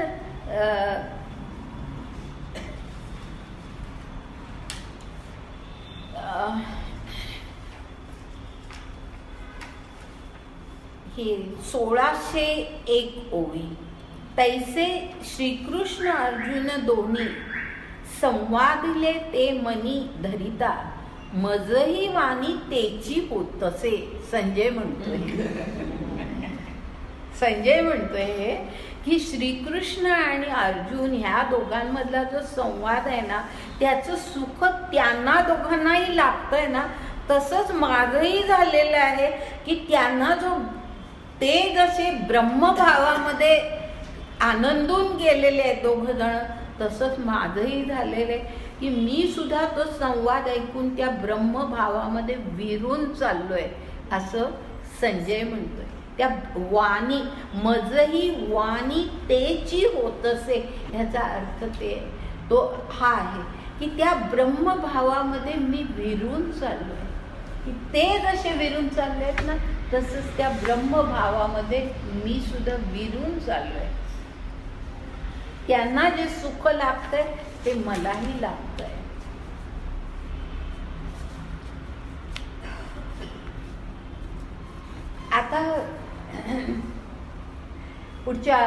हे 1601 ओवी. तैसे श्रीकृष्ण अर्जुन दोन्ही संवादिले ते मनी धरिता, मजही वाणी तेची होतसे. संजय म्हणतोय की श्रीकृष्ण आणि अर्जुन ह्या दोघांमधला जो संवाद आहे ना त्याचं सुख त्यांना दोघांनाही लागतंय ना, तसंच माझंही झालेलं आहे की त्यांना जो ते जसे ब्रह्मभावामध्ये आनंदून गेलेले आहेत दोघ जण, तसंच माझंही झालेलं आहे की मी सुद्धा तो संवाद ऐकून त्या ब्रह्मभावामध्ये विरून चाललोय असं संजय म्हणतोय. त्या वाणी मजही वाणी तेची होतसे ह्याचा अर्थ तो हा आहे की त्या ब्रह्मभावामध्ये मी विरून चाललोय. की ते जसे विरून चाललेत ना तसंच त्या ब्रह्मभावामध्ये मी सुद्धा विरून चाललोय. त्यांना जे सुख लागतंय ते मलाही लागतंय. आता पुढच्या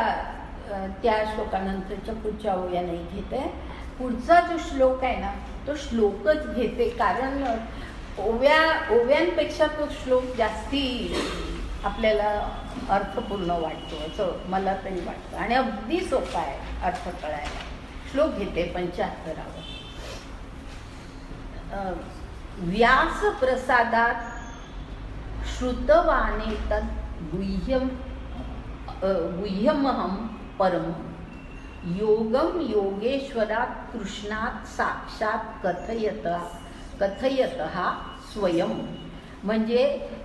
त्या श्लोकानंतरच्या पुढच्या ओव्या नाही घेते. पुढचा जो श्लोक आहे ना तो श्लोकच घेते, कारण ओव्यांपेक्षा तो श्लोक जास्ती आपल्याला अर्थपूर्ण वाटतो असं मला तरी वाटतं आणि अगदी सोपा आहे अर्थ कळायला. श्लोक घेते 75. व्यास प्रसादात श्रुतवाने तद गुह्यमहं परम, योगम योगेश्वरात कृष्णात साक्षात कथयतः स्वयं. म्हणजे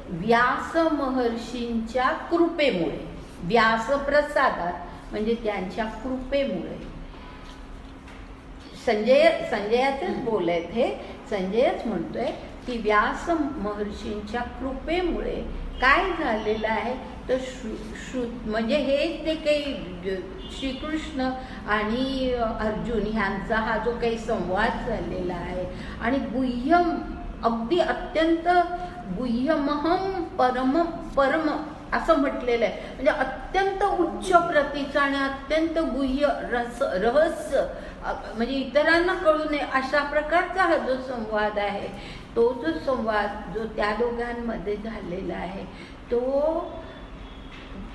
व्यास महर्षींच्या कृपेमुळे, व्यासप्रसादात म्हणजे त्यांच्या कृपेमुळे. संजयाचेच बोल आहेत हे. संजयच म्हणतोय की व्यास महर्षींच्या कृपेमुळे काय झालेलं आहे तर म्हणजे हे जे काही श्रीकृष्ण आणि अर्जुन ह्यांचा हा जो काही संवाद झालेला आहे आणि गुह्यम अगदी अत्यंत गुह्यमहम परम असं म्हटलेलं आहे. म्हणजे अत्यंत उच्च प्रतीचा आणि अत्यंत गुह्य रहस्य म्हणजे इतरांना कळू नये अशा प्रकारचा हा जो संवाद आहे तो जो संवाद जो त्या दोघांमध्ये झालेला आहे तो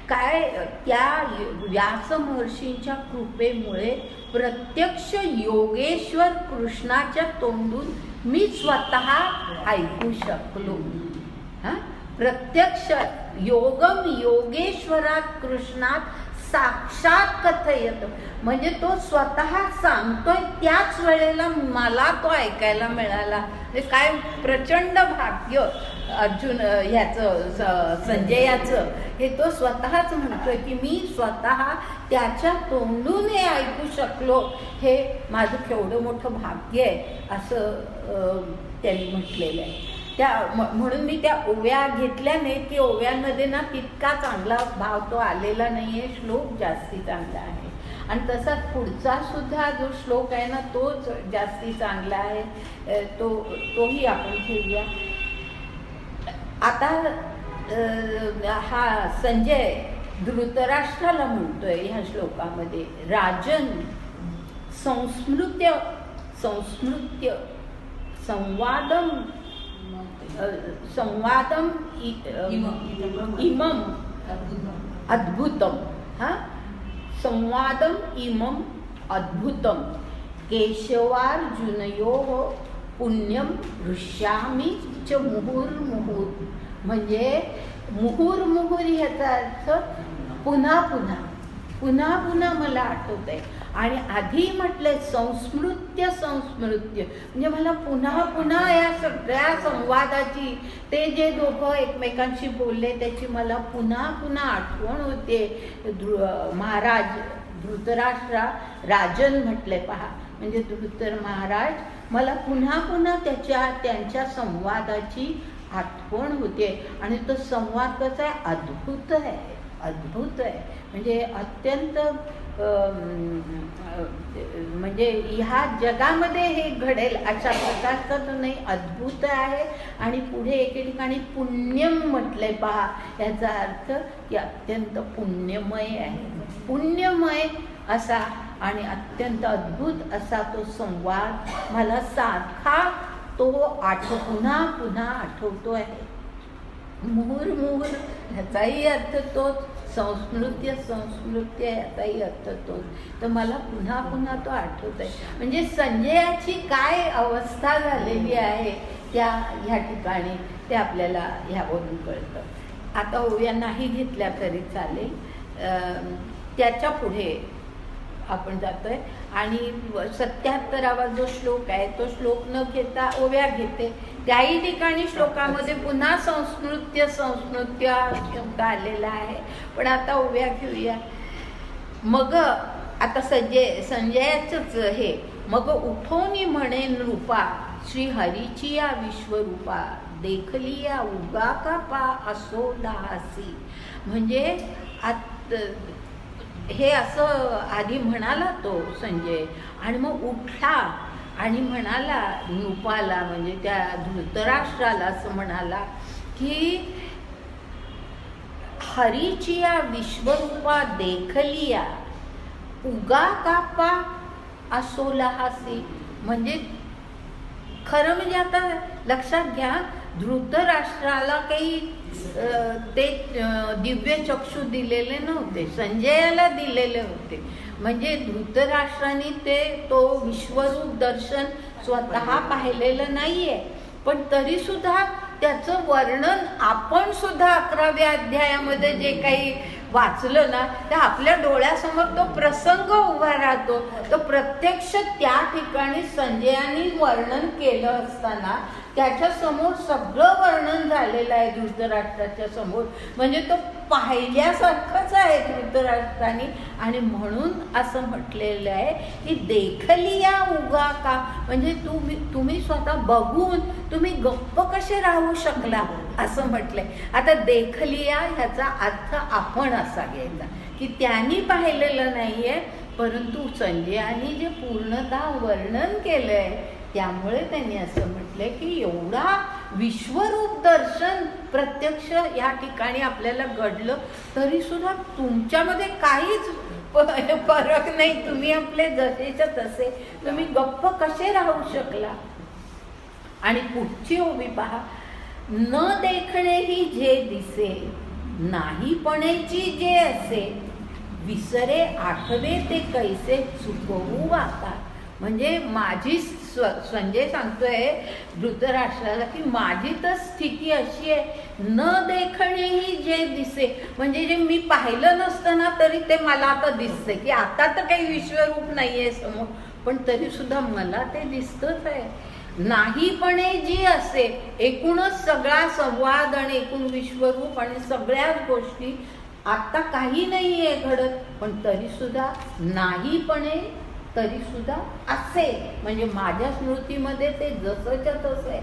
काय त्या व्यास महर्षींच्या कृपेमुळे प्रत्यक्ष योगेश्वर कृष्णाच्या तोंडून मी स्वतः ऐकू शकलो. प्रत्यक्ष योगम योगेश्वरात कृष्णात साक्षात कथयत, म्हणजे तो स्वतः सांगतोय त्याच वेळेला मला तो ऐकायला मिळाला. म्हणजे काय प्रचंड भाग्य अर्जुन ह्याचं संजयाचं, हे तो स्वतःच म्हणतोय की मी स्वतः त्याच्या तोंडून हे ऐकू शकलो, हे माझं केवढं मोठं भाग्य आहे असं त्यांनी म्हटलेलं आहे. म्हणून मी त्या ओव्या घेतल्या नाहीत की ओव्यांमध्ये ना तितका चांगला भाव तो आलेला नाही आहे, श्लोक जास्ती चांगला आहे. आणि तसाच पुढचा सुद्धा जो श्लोक आहे ना तोच जास्ती चांगला आहे, तोही आपण घेऊया. आता हा संजय धृतराष्ट्राला म्हणतोय ह्या श्लोकामध्ये, राजन संस्मृत्य संवादम इमम अद्भुतम, संवादम इमम अद्भुतम केशवार्जुनयोः पुण्यम हृष्यामि च मुहुर्मुहुर. म्हणजे मुहुर्मुहुर ह्याचा अर्थ पुन्हा पुन्हा पुन्हा पुन्हा मला आठवत आहे. आणि आधी म्हटलंय संस्मृत्य, म्हणजे मला पुन्हा पुन्हा या सगळ्या संवादाची, ते जे दोघं एकमेकांशी बोलले त्याची मला पुन्हा पुन्हा आठवण होते. महाराज धृतराष्ट्रा, राजन म्हटले पहा, म्हणजे धृतर महाराज, मला पुन्हा पुन्हा त्यांच्या संवादाची आठवण होते. आणि तो संवाद कसा आहे, अद्भुत आहे, अद्भुत आहे. म्हणजे अत्यंत म्हणजे ह्या जगामध्ये हे घडेल अशा प्रकारचा तो नाही, अद्भुत आहे. आणि पुढे एके ठिकाणी पुण्यम म्हटलंय पहा, याचा अर्थ की अत्यंत पुण्यमय आहे, पुण्यमय असा आणि अत्यंत अद्भुत असा तो संवाद मला सारखा तो पुन्हा पुन्हा आठवतो आहे. मुहुर्मुहुर ह्याचाही अर्थ तोच, संस्मृत्य याचाही अर्थ तोच. तर मला पुन्हा पुन्हा तो आठवत आहे. म्हणजे संजयाची काय अवस्था झालेली आहे ह्या ठिकाणी ते आपल्याला ह्यावरून कळतं. आता ओव्या नाही घेतल्या तरी चालेल, त्याच्या पुढे आपण जातोय. आणि 77वा जो श्लोक आहे तो श्लोक न घेता ओव्या घेते. त्याही ठिकाणी श्लोकामध्ये पुन्हा संस्मृत्य शब्द आलेला आहे, पण आता ओव्या घेऊया. मग आता संजयाचंच हे, मग उठोनी म्हणे नृपा श्री हरीची या विश्वरूपा देखली या उगा का पा असो दासी. म्हणजे हे असं आधी म्हणाला तो संजय, आणि मग उठला आणि म्हणाला नृपाला, म्हणजे त्या धृतराष्ट्राला असं म्हणाला की हरीची या विश्वरूपा देखलिया उगा कापा असोलाहासी. म्हणजे खरं म्हणजे आता लक्षात घ्या, धृतराष्ट्राला काही ते दिव्य चक्षु दिलेले नव्हते, संजयाला दिलेले होते. म्हणजे धृतराष्ट्राने तो विश्वरूप दर्शन स्वतः पाहिलेलं नाहीये, पण तरी सुद्धा त्याचं वर्णन आपण सुद्धा 11व्या अध्यायामध्ये जे काही वाचलं ना, तर आपल्या डोळ्यासमोर तो प्रसंग उभा राहतो. तो प्रत्यक्ष त्या ठिकाणी संजयाने वर्णन केलं असताना त्याच्या समोर सगळं वर्णन झालेलं आहे धृतराष्ट्राच्या समोर. म्हणजे तो पाहिल्यासारखंच आहे धृतराष्ट्राने. आणि म्हणून असं म्हटलेलं आहे की देखलिया उगा का, म्हणजे तुम्ही स्वतः बघून तुम्ही गप्प कसे राहू शकला असं म्हटलंय. आता देखलिया ह्याचा अर्थ आपण असा घ्यायचा की त्यांनी पाहिलेलं नाहीये, परंतु संजयाने जे पूर्णतः वर्णन केलंय त्यामुळे त्यांनी असं म्हटलंय की एवढा विश्वरूप दर्शन प्रत्यक्ष या ठिकाणी आपल्याला घडलं, तरी सुद्धा तुमच्यामध्ये काहीच फरक नाही, तुम्ही आपले जसेच्या तसे, तुम्ही गप्प कसे राहू शकला. आणि पुढची ओवी पहा, न देखणे ही जे दिसे नाही पणेची जे असे विसरे आठवे ते कैसे चुकवू आता. म्हणजे माझी संजय सांगतोय धृतराष्ट्राला की माझी तर स्थिती अशी आहे, न देखणेही जे दिसे, म्हणजे जे मी पाहिलं नसतं ना तरी ते मला आता दिसते, की आता तर काही विश्वरूप नाहीये समोर, पण तरी सुद्धा मला ते दिसतच आहे. नाहीपणे जी असे, एकूणच सगळा संवाद आणि एकूण विश्वरूप आणि सगळ्याच गोष्टी आता काही नाहीये घडत, पण तरी सुद्धा नाहीपणे तरी सुद्धा असे, म्हणजे माझ्या स्मृतीमध्ये ते जसंच्या तसं आहे.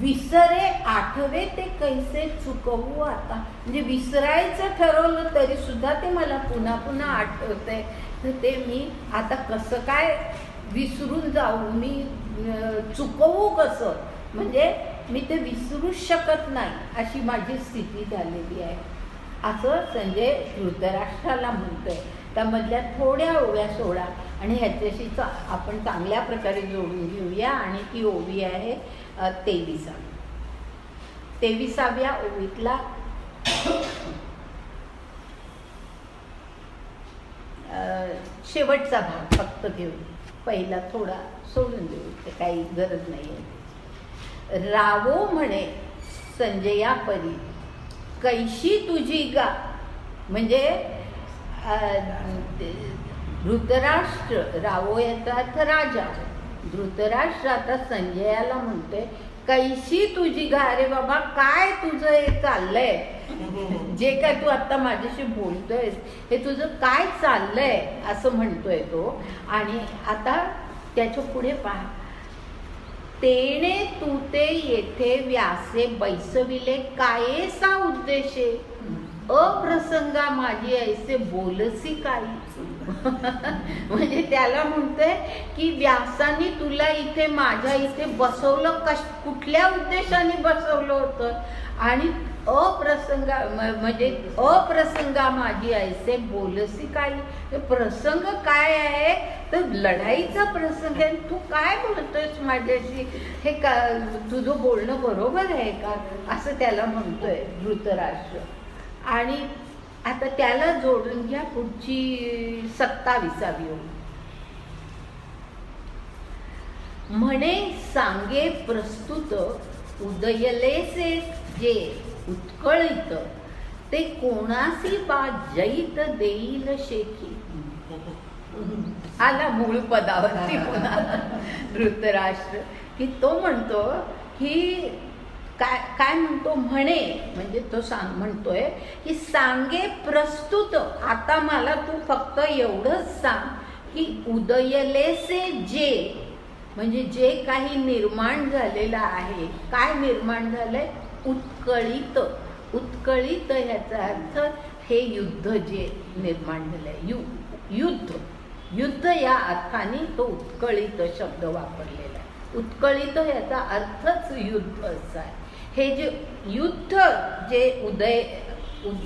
विसरे आठवे ते कैसे चुकवू आता, म्हणजे विसरायचं ठरवलं तरी सुद्धा ते मला पुन्हा पुन्हा आठवतंय, तर ते मी आता कसं काय विसरून जाऊ, मी चुकवू कसं, म्हणजे मी ते विसरूच शकत नाही, अशी माझी स्थिती झालेली आहे, असं संजय धृतराष्ट्राला म्हणतोय. त्यामधल्या थोड्या ओव्या सोडा आणि ह्याच्याशी आपण चांगल्या प्रकारे जोडून घेऊया, आणि ती ओवी आहे 23व्या ओवीतला शेवटचा भाग फक्त घेऊ, पहिला थोडा सोडून देऊ, ते काही गरज नाही आहे. रावो म्हणे संजया परी कैशी तुझी गा, म्हणजे धृतराष्ट्र, रावो याचा अर्थ राजा, धृतराष्ट्र आता संजयाला म्हणतोय कैशी तुझी गा, अरे बाबा काय तुझं हे चाललंय, जे काय तू आता माझ्याशी बोलतोयस हे तुझं काय चाललंय असं म्हणतोय तो. आणि आता त्याच्या पुढे पहा, तेने तू ते येथे व्यासे बैसविले कायेसा उद्देशे, अप्रसंगा माझी ऐसे बोलसी काही. म्हणजे त्याला म्हणतोय की व्यासाने तुला इथे माझ्या इथे बसवलं, कुठल्या उद्देशाने बसवलं होतं, आणि अप्रसंगा म्हणजे अप्रसंगा माझी ऐसे बोलसी काही, प्रसंग काय आहे तर लढाईचा प्रसंग आहे, तू काय बोलतोयस माझ्याशी, हे का तुझं बोलणं बरोबर आहे का, असं त्याला म्हणतोय धृतराष्ट्र. आणि आता त्याला जोडून घ्या पुढची 27वी ओवी. म्हणे सांगे प्रस्तुत उदयलेसे जे उत्कळित, ते कोणासी बा जैत देईल शेखी. आला मूळ पदावरती पुन्हा धृतराष्ट्र, की तो म्हणतो की काय म्हणतो, म्हणे म्हणजे तो म्हणतोय की सांगे प्रस्तुत, आता मला तू फक्त एवढंच सांग की उदयलेसे जे, म्हणजे जे काही निर्माण झालेलं आहे, काय निर्माण झालंय, उत्कळित. उत्कळित ह्याचा अर्थ हे युद्ध जे निर्माण झालंय, युद्ध या अर्थाने तो उत्कळित शब्द वापरलेला आहे. उत्कळित याचा अर्थच युद्ध असा आहे. हे जे युद्ध जे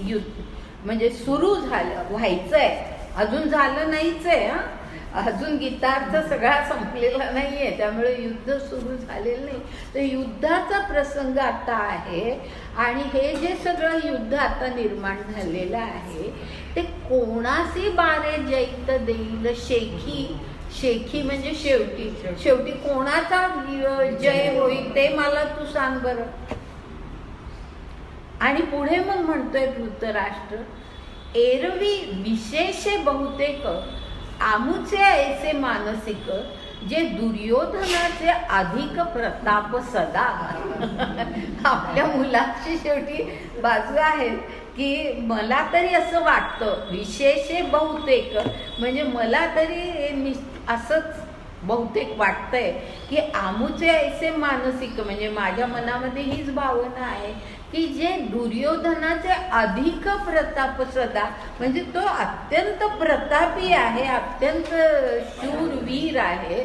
युद्ध म्हणजे सुरू झालं, व्हायचंय, अजून झालं नाहीच आहे, अजून गीतार्थ सगळा संपलेला नाहीये, त्यामुळे युद्ध सुरू झालेलं नाही, तर युद्धाचा प्रसंग आता आहे. आणि हे जे सगळं युद्ध आता निर्माण झालेलं आहे ते कोणासी बारे जैत देईल शेखी. शेखी म्हणजे शेवटी, शेवटी कोणाचा जय होईल ते मला तू सांग बरं. आणि पुढे मग म्हणतोय धृतराष्ट्र, एरवी विशेषे बहुतेक आमुचे ऐसे मानसिक, जे दुर्योधनाचे अधिक प्रताप सदा. आपल्या मुलाची शेवटी बाजू आहे की मला तरी असं वाटतं, विशेषे बहुतेक म्हणजे मला तरी असंच बहुतेक वाटतंय की आमुचे ऐसे मानसिक, म्हणजे माझ्या मनामध्ये हीच भावना आहे की जे दुर्योधनाचे अधिक प्रताप सदा, म्हणजे तो अत्यंत प्रतापी आहे, अत्यंत शूरवीर आहे.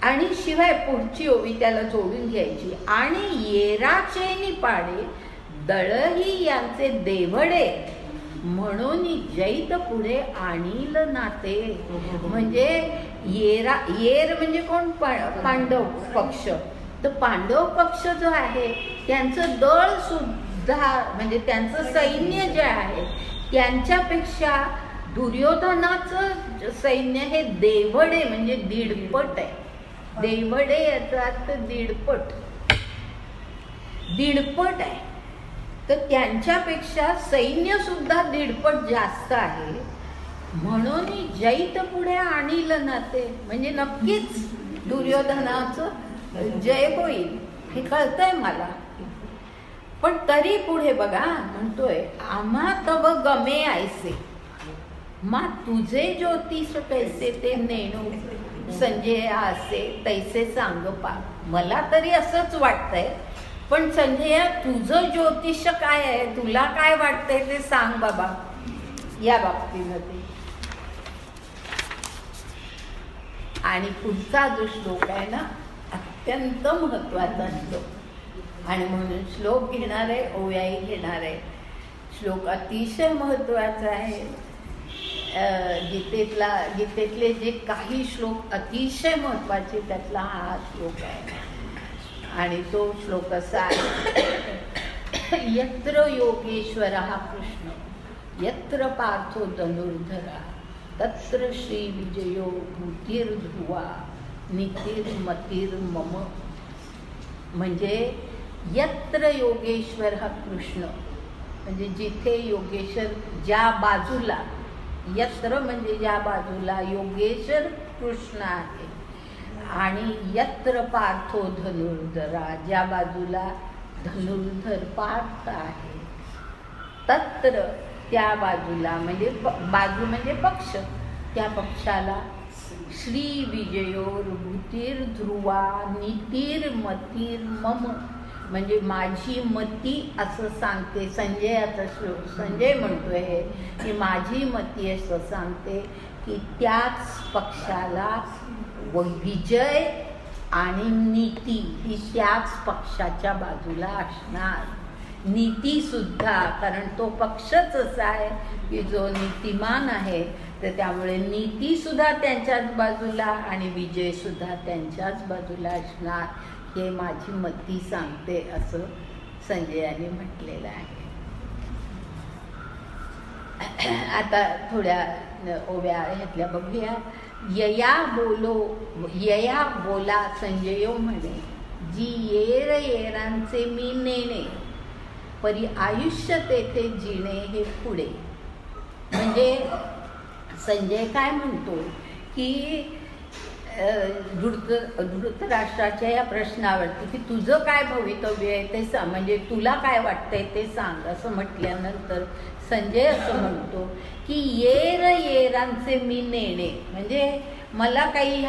आणि शिवाय पुढची ओवी त्याला जोडून घ्यायची, आणि येराचे पाडे दळही यांचे देवडे, म्हणून जैत पुढे आणील नाते. म्हणजे येर म्हणजे कोण, पांडव पक्ष. तर पांडव पक्ष जो आहे त्यांचं दळ सुद्धा, म्हणजे त्यांचं सैन्य जे आहे त्यांच्यापेक्षा दुर्योधनाचं सैन्य हे देवडे म्हणजे दीडपट आहे. देवडे याचा अर्थ दीडपट, दीडपट आहे. तर त्यांच्यापेक्षा सैन्य सुद्धा दीडपट जास्त आहे. म्हणून जैत पुढे आणील ना ते, म्हणजे नक्कीच दुर्योधनाचं जय होईल हे कळतंय मला. पण तरी पुढे बघा म्हणतोय, आम्हा तव गमे ऐसे मा तुझे ज्योतिष कैसे ते नेणू संजय असे तैसे सांग पा. मला तरी असंच वाटतंय, पण संजय तुझं ज्योतिष काय आहे, तुला काय वाटतंय ते सांग बाबा या बाबतीनं ते. आणि पुढचा जो श्लोक आहे ना अत्यंत महत्वाचा श्लोक, आणि म्हणून श्लोक घेणार आहे, ओव्याही घेणार आहे. श्लोक अतिशय महत्वाचा आहे. गीतेतले जे काही श्लोक अतिशय महत्वाचे त्यातला हा श्लोक आहे. आणि तो श्लोक असा आहे, यत्र योगेश्वरः कृष्ण यत्र पार्थो धनुर्धरः तत्र श्री विजयो भूतिर्ध्रुवा नीतिर्मतिर्मम. म्हणजे यत्र योगेश्वरः कृष्ण म्हणजे जिथे योगेश्वर, ज्या बाजूला, यत्र म्हणजे ज्या बाजूला योगेश्वर कृष्ण आहे, आणि यत्र पार्थो धनुर्धरा ज्या बाजूला धनुर्धर पार्थ आहे, तत्र त्या बाजूला म्हणजे बाजू म्हणजे पक्ष, त्या पक्षाला श्री विजयोर भूतिर्ध्रुवा नीतिर्मतिर्मम म्हणजे माझी मती असं सांगते. संजयाचा श्लोक संजय म्हणतोय हे की माझी मती असं सांगते की त्याच पक्षाला विजय आणि नीती ही त्याच पक्षाच्या बाजूला असणार. नीती सुद्धा, कारण तो पक्षच असा आहे की जो नीतिमान आहे, तर त्यामुळे नीती सुद्धा त्यांच्याच बाजूला आणि विजय सुद्धा त्यांच्याच बाजूला असणार, हे माझी मती सांगते असं संजयाने म्हटलेलं आहे. आता थोड्या ओव्या ह्यातल्या बघूया. यया बोला संजयो म्हणे, जी येर येरांचे मी नेणे परी आयुष्य तेथे जिणे हे पुढे. म्हणजे संजय काय म्हणतो की धृतराष्ट्राच्या या प्रश्नावरती की तुझं काय भवितव्य आहे ते सांग, म्हणजे तुला काय वाटतंय ते सांग असं म्हटल्यानंतर संजय असं म्हणतो की येर येरांचे मी नेणे, म्हणजे मला काही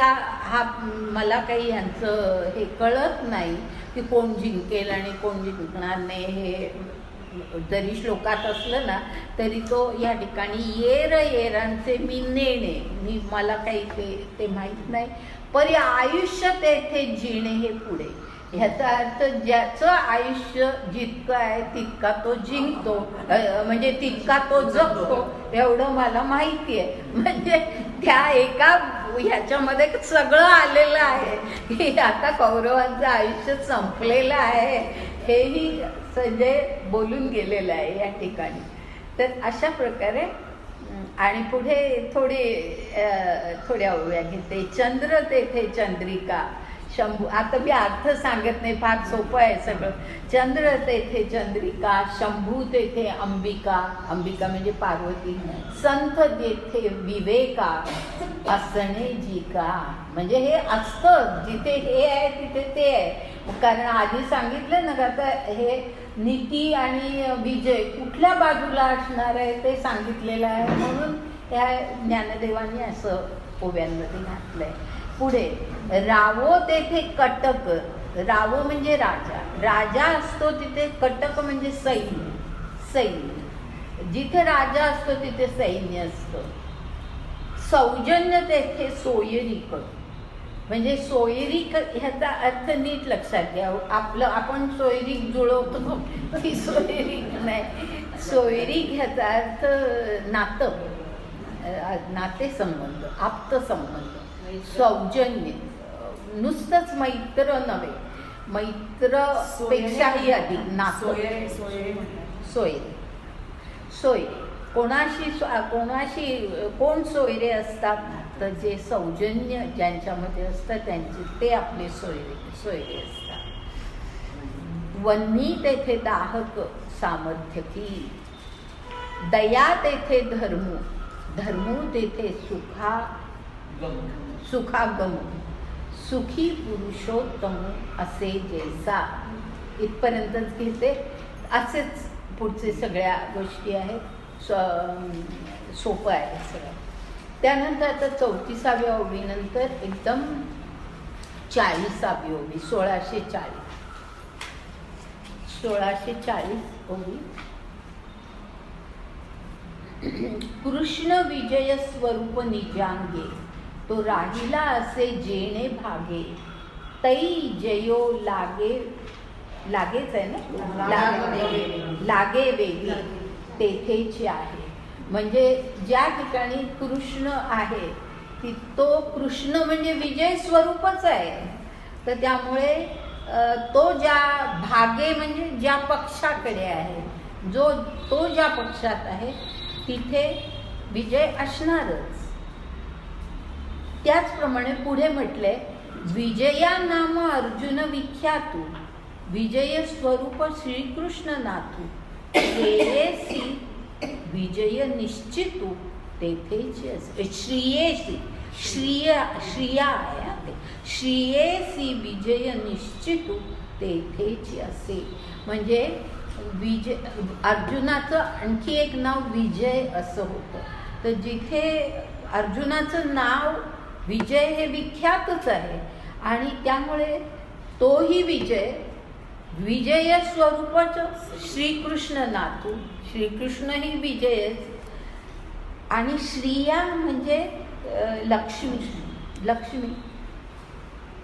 मला काही ह्यांचं हे कळत नाही की कोण जिंकेल आणि कोण जिंकणार नाही. हे जरी श्लोकात असलं ना तरी तो या ठिकाणी येर येरांचे मी नेणे, मला काही ते माहीत नाही. परी आयुष्य तेथे जिणे हे पुढे. ह्याचा अर्थ ज्याचं आयुष्य जितकं आहे तितका तो जिंकतो, म्हणजे तितका तो जगतो एवढं मला माहिती आहे. म्हणजे त्या एका ह्याच्यामध्ये सगळं आलेलं आहे की आता कौरवांचं आयुष्य संपलेलं आहे, हेही संजय बोलून गेलेलं आहे या ठिकाणी. तर अशा प्रकारे आणि पुढे थोड्या ओव्या घेते. चंद्र तेथे चंद्रिका शंभू. आता मी अर्थ सांगत नाही, फार सोपं आहे सगळं. चंद्र तेथे चंद्रिका, शंभू तेथे अंबिका, अंबिका म्हणजे पार्वती. संत तेथे विवेका, असणे जिका. म्हणजे हे असतं जिथे हे आहे तिथे ते आहे. कारण आधी सांगितलं ना आता हे नीती आणि विजय कुठल्या बाजूला असणार आहे ते सांगितलेलं आहे, म्हणून त्या ज्ञानदेवांनी असं ओव्यांमध्ये घातलंय. पुढे रावो तेथे कटक. रावो म्हणजे राजा, राजा असतो तिथे कटक म्हणजे सैन्य. सैन्य जिथे राजा असतो तिथे सैन्य असतं. सौजन्य तेथे सोयरीक. म्हणजे सोयरीक ह्याचा अर्थ नीट लक्षात घ्या. आपण सोयरीक जुळवतो ती सोयरीक नाही. सोयरीक ह्याचा अर्थ नातं, नातेसंबंध, आप्तसंबंध. सौजन्य नुसतंच मैत्र नव्हे, मैत्र पेक्षाही अधिक नातं. सोयरी. कोण सोयरे असतात, तर जे सौजन्य ज्यांच्यामध्ये असतं त्यांचे ते आपले सोयरे असतात. वन्ही तेथे दाहक सामर्थ्य की, दया तेथे धर्मू तेथे सुखागम, सुखी पुरुषोत्तम असे जैसा. इथपर्यंतच घेते. असेच पुढचे सगळ्या गोष्टी आहेत. सोपं आहे सगळं. त्यानंतर आता 34व्या ओवीनंतर एकदम 40वी ओवी 1640 ओवी. कृष्ण विजय स्वरूप निजांगे, तो राहिला असे जेणे भागे, तै जयो लागेच आहे ना, लागे वेगी तेथेची आहे. म्हणजे ज्या ठिकाणी कृष्ण आहे तो कृष्ण म्हणजे विजय स्वरूपच आहे. तर त्यामुळे तो ज्या भागे म्हणजे ज्या पक्षाकडे आहे, तो ज्या पक्षात आहे तिथे विजय असणारच. त्याचप्रमाणे पुढे म्हटले, विजया नाम अर्जुन विख्यातू, विजय स्वरूप श्रीकृष्ण नाथू, श्रेयसी विजय निश्चितू तेथेची असे. श्रिया आहे, श्रियेसी विजय निश्चितू तेथेची असे. म्हणजे अर्जुनाचं आणखी एक नाव विजय असं होतं. तर जिथे अर्जुनाचं नाव विजय हे विख्यातच आहे आणि त्यामुळे तोही विजय स्वरूपाचं श्रीकृष्ण नाथू, श्रीकृष्ण ही विजयच. आणि श्रिया म्हणजे लक्ष्मी.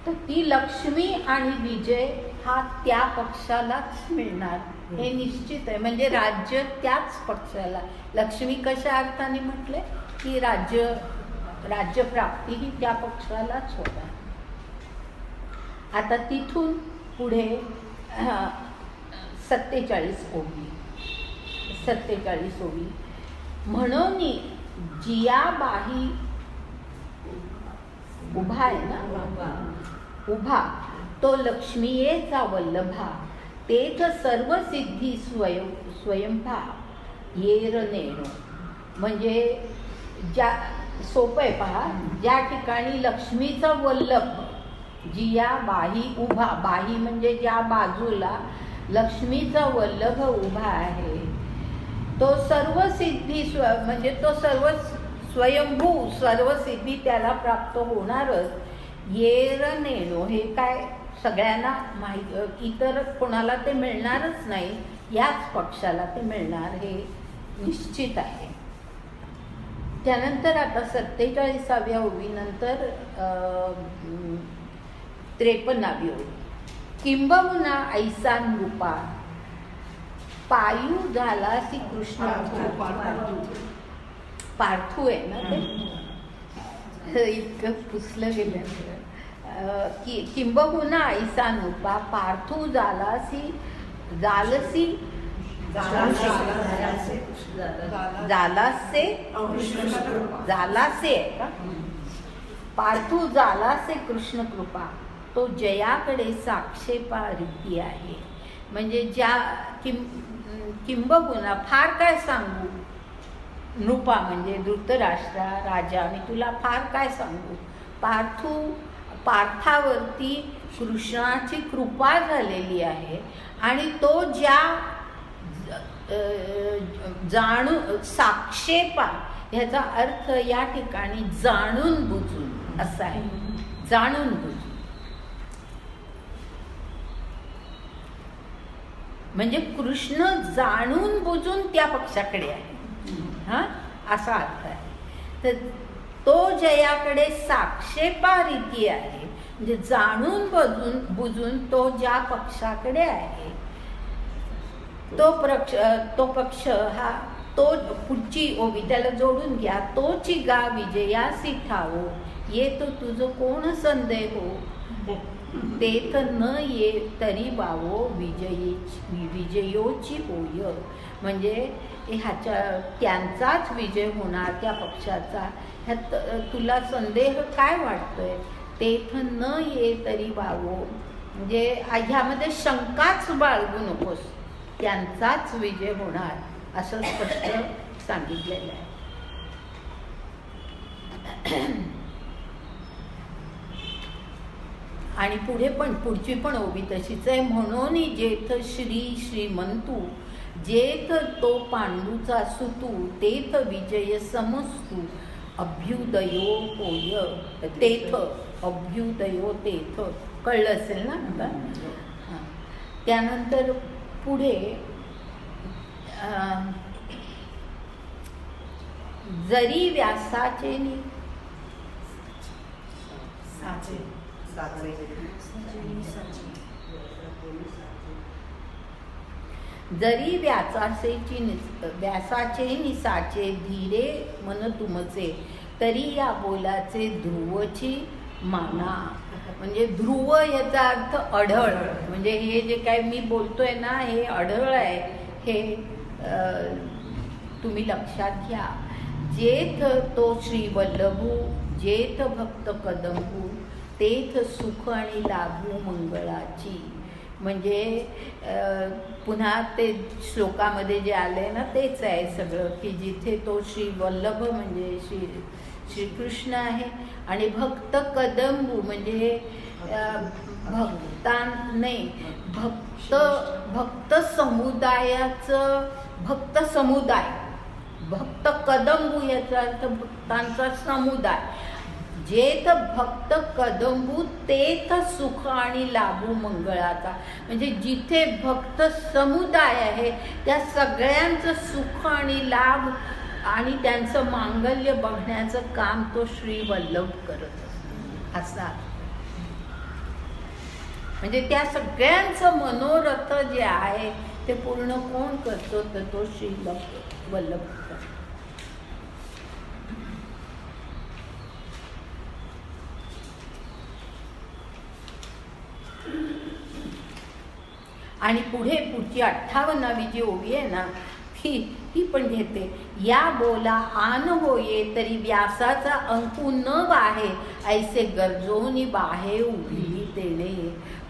तर ती लक्ष्मी आणि विजय हा त्या पक्षालाच मिळणार हे निश्चित आहे. म्हणजे राज्य त्याच पक्षाला. लक्ष्मी कशा अर्थाने म्हटले की राज्यप्राप्ती ही त्या पक्षालाच होणार. आता तिथून पुढे 47 ओवी. म्हणून जियाबाही उभा आहे ना, उभा तो लक्ष्मीयेचा वल्लभा, तेथ सर्व सिद्धी स्वयंभा येर नेणो. म्हणजे सोपं आहे पहा. ज्या ठिकाणी लक्ष्मीचा वल्लभ, जिया बाही उभा, बाही म्हणजे ज्या बाजूला लक्ष्मीचा वल्लभ उभा आहे, तो सर्व सिद्धी म्हणजे तो सर्व स्वयंभू सर्व सिद्धी त्याला प्राप्त होणारच. येर नेणो हे काय सगळ्यांना माहीत, इतर कोणाला ते मिळणारच नाही, याच पक्षाला ते मिळणार हे निश्चित आहे. त्यानंतर आता 47व्या ओवीनंतर 53वी ओवी. किंबहुना ऐसा नृपा, पायू झाला सी कृष्ण. पार्थू आहे ना ते, इतकं पुसलं गेलं. किंबहुना ऐसा नृपा, पार्थू जालासी जालासे का, पार्थू जालासे कृष्ण कृपा, तो जयाकडे साक्षेपा रीती आहे. म्हणजे ज्या किंबहुना फार काय सांगू, नृपा म्हणजे धृतराष्ट्रा राजा, मी तुला फार काय सांगू. पार्थावरती कृष्णाची कृपा झालेली आहे आणि तो ज्या जाणून साक्षेपा ह्याचा अर्थ या ठिकाणी जाणून बुजून असा आहे. जाणून बुजून म्हणजे कृष्ण जाणून बुजून त्या पक्षाकडे आहे, हा असा अर्थ आहे. तर तो जयाकडे साक्षेपा रीती आहे, म्हणजे जाणून बुजून तो ज्या पक्षाकडे आहे तो पक्ष हा, तो पुढची ओवी त्याला जोडून घ्या. तोची गा विजयासी ठावो, ये तो तुझं कोण संदेहो, तेथ न ये तरी वावो विजयोची होय. म्हणजे ह्याच्या त्यांचाच विजय होणार त्या पक्षाचा, ह्यात तुला संदेह काय वाटतोय? तेथ न ये तरी बावो, म्हणजे ह्यामध्ये शंकाच बाळगू नकोस, त्यांचाच विजय होणार असं स्पष्ट सांगितलेलं आहे. आणि पुढे पण पुढची पण ओवी तशीच आहे. म्हणून जेथ श्री श्रीमंतू, जेथ तो पांडूचा सुतू, तेथ विजय समस्तू, अभ्युदयो होय तेथ, अभ्युदयो तेथ. कळलं असेल ना आता? हां. त्यानंतर पुढे जरी व्यासाचे साचे जरी व्यासाचे निसाचे धीरे मन तुमचे, तरी या बोलाचे ध्रुवची माना. म्हणजे ध्रुव याचा अर्थ अढळ, म्हणजे हे जे काय मी बोलतोय ना हे अढळ आहे, हे तुम्ही लक्षात घ्या. जेथ तो श्री वल्लभू, जेथ भक्त कदंबू, तेथ सुख आणि लाभू मंगळाची. म्हणजे पुन्हा ते श्लोकामध्ये जे आले ना तेच आहे सगळं, की जिथे तो श्री वल्लभ म्हणजे श्रीकृष्ण आहे, आणि भक्त कदंबू म्हणजे भक्तांने भक्त समुदायाचं, भक्त समुदाय, भक्त कदंबू याचा अर्थ भक्तांचा समुदाय. जेथ भक्त कदंबू तेथ सुख आणि लाभू मंगळाचा. म्हणजे जिथे भक्त समुदाय आहे त्या सगळ्यांचं सुख आणि लाभ आणि त्यांचं मांगल्य बघण्याचं काम तो श्री वल्लभ करत असतो असा. म्हणजे त्या सगळ्यांचं मनोरथ जे आहे ते पूर्ण कोण करतो? तर तो श्री वल्लभ करतो. आणि पुढची 58वी जी ओवी आहे ना ही पण घेते. या बोला आन होये तरी व्यासाचा अंकु न बाहे, ऐसे गरजोनी बाहे उभी देणे.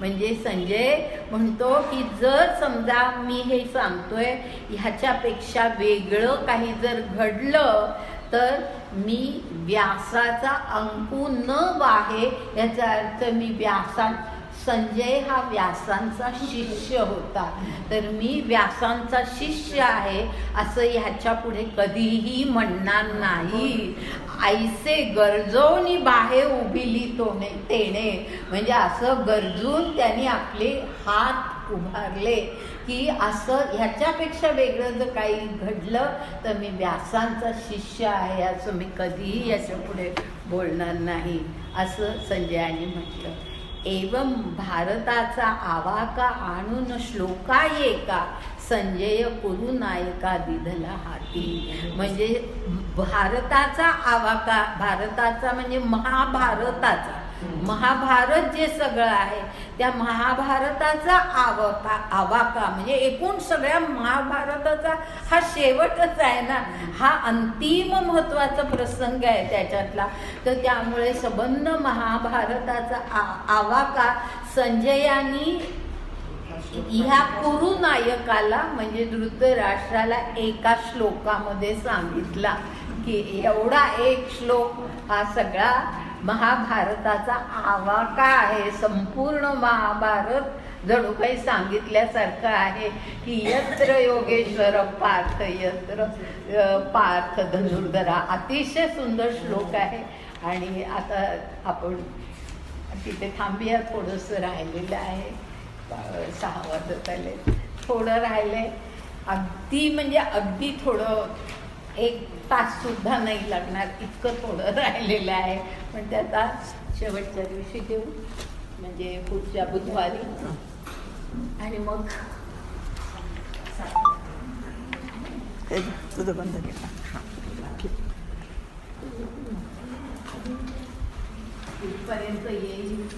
म्हणजे संजय म्हणतो की जर समजा मी हे सांगतोय ह्याच्यापेक्षा वेगळं काही जर घडलं तर मी व्यासाचा अंकु न बाहे, याचा अर्थ मी संजय हा व्यासांचा शिष्य होता, तर मी व्यासांचा शिष्य आहे असं ह्याच्या पुढे कधीही म्हणणार नाही. ऐसे गरजोनी बाहे उभिली तेणे, म्हणजे असं गरजून त्यांनी आपले हात उभारले की असं ह्याच्यापेक्षा वेगळं जर काही घडलं तर मी व्यासांचा शिष्य आहे असं मी कधीही याच्या पुढे बोलणार नाही असं संजयाने म्हटलं. एवं भारताचा आवाका आणून श्लोका येका, संजय कुरु नायका दिधला हाती. म्हणजे भारताचा आवाका, भारताचा म्हणजे महाभारताचा, महाभारत जे सगळं आहे त्या महाभारताचा आवाका म्हणजे एकूण सगळ्या महाभारताचा हा शेवटच आहे ना, हा अंतिम महत्त्वाचा प्रसंग आहे त्याच्यातला. तर त्यामुळे संबंध महाभारताचा आवाका संजयानी ह्या कुरु नायकाला म्हणजे धृतराष्ट्राला एका श्लोकामध्ये सांगितला की एवढा एक श्लोक हा सगळा महाभारताचा आवाका आहे. संपूर्ण महाभारत जणू काही सांगितल्यासारखं आहे की यत्र योगेश्वर पार्थ, यत्र पार्थ धनुर्धरा. अतिशय सुंदर श्लोक आहे. आणि आता आपण तिथे थांबूया, थोडंसं राहिलेलं आहे, 6 वाजत आले, थोडं राहिले, अगदी म्हणजे अगदी थोडं 1 तास सुद्धा नाही लागणार इतकं थोडं राहिलेलं आहे. पण ते आता शेवटच्या दिवशी घेऊ म्हणजे पुढच्या बुधवारी. आणि मग तुझं बंद केलं इथपर्यंत येईल.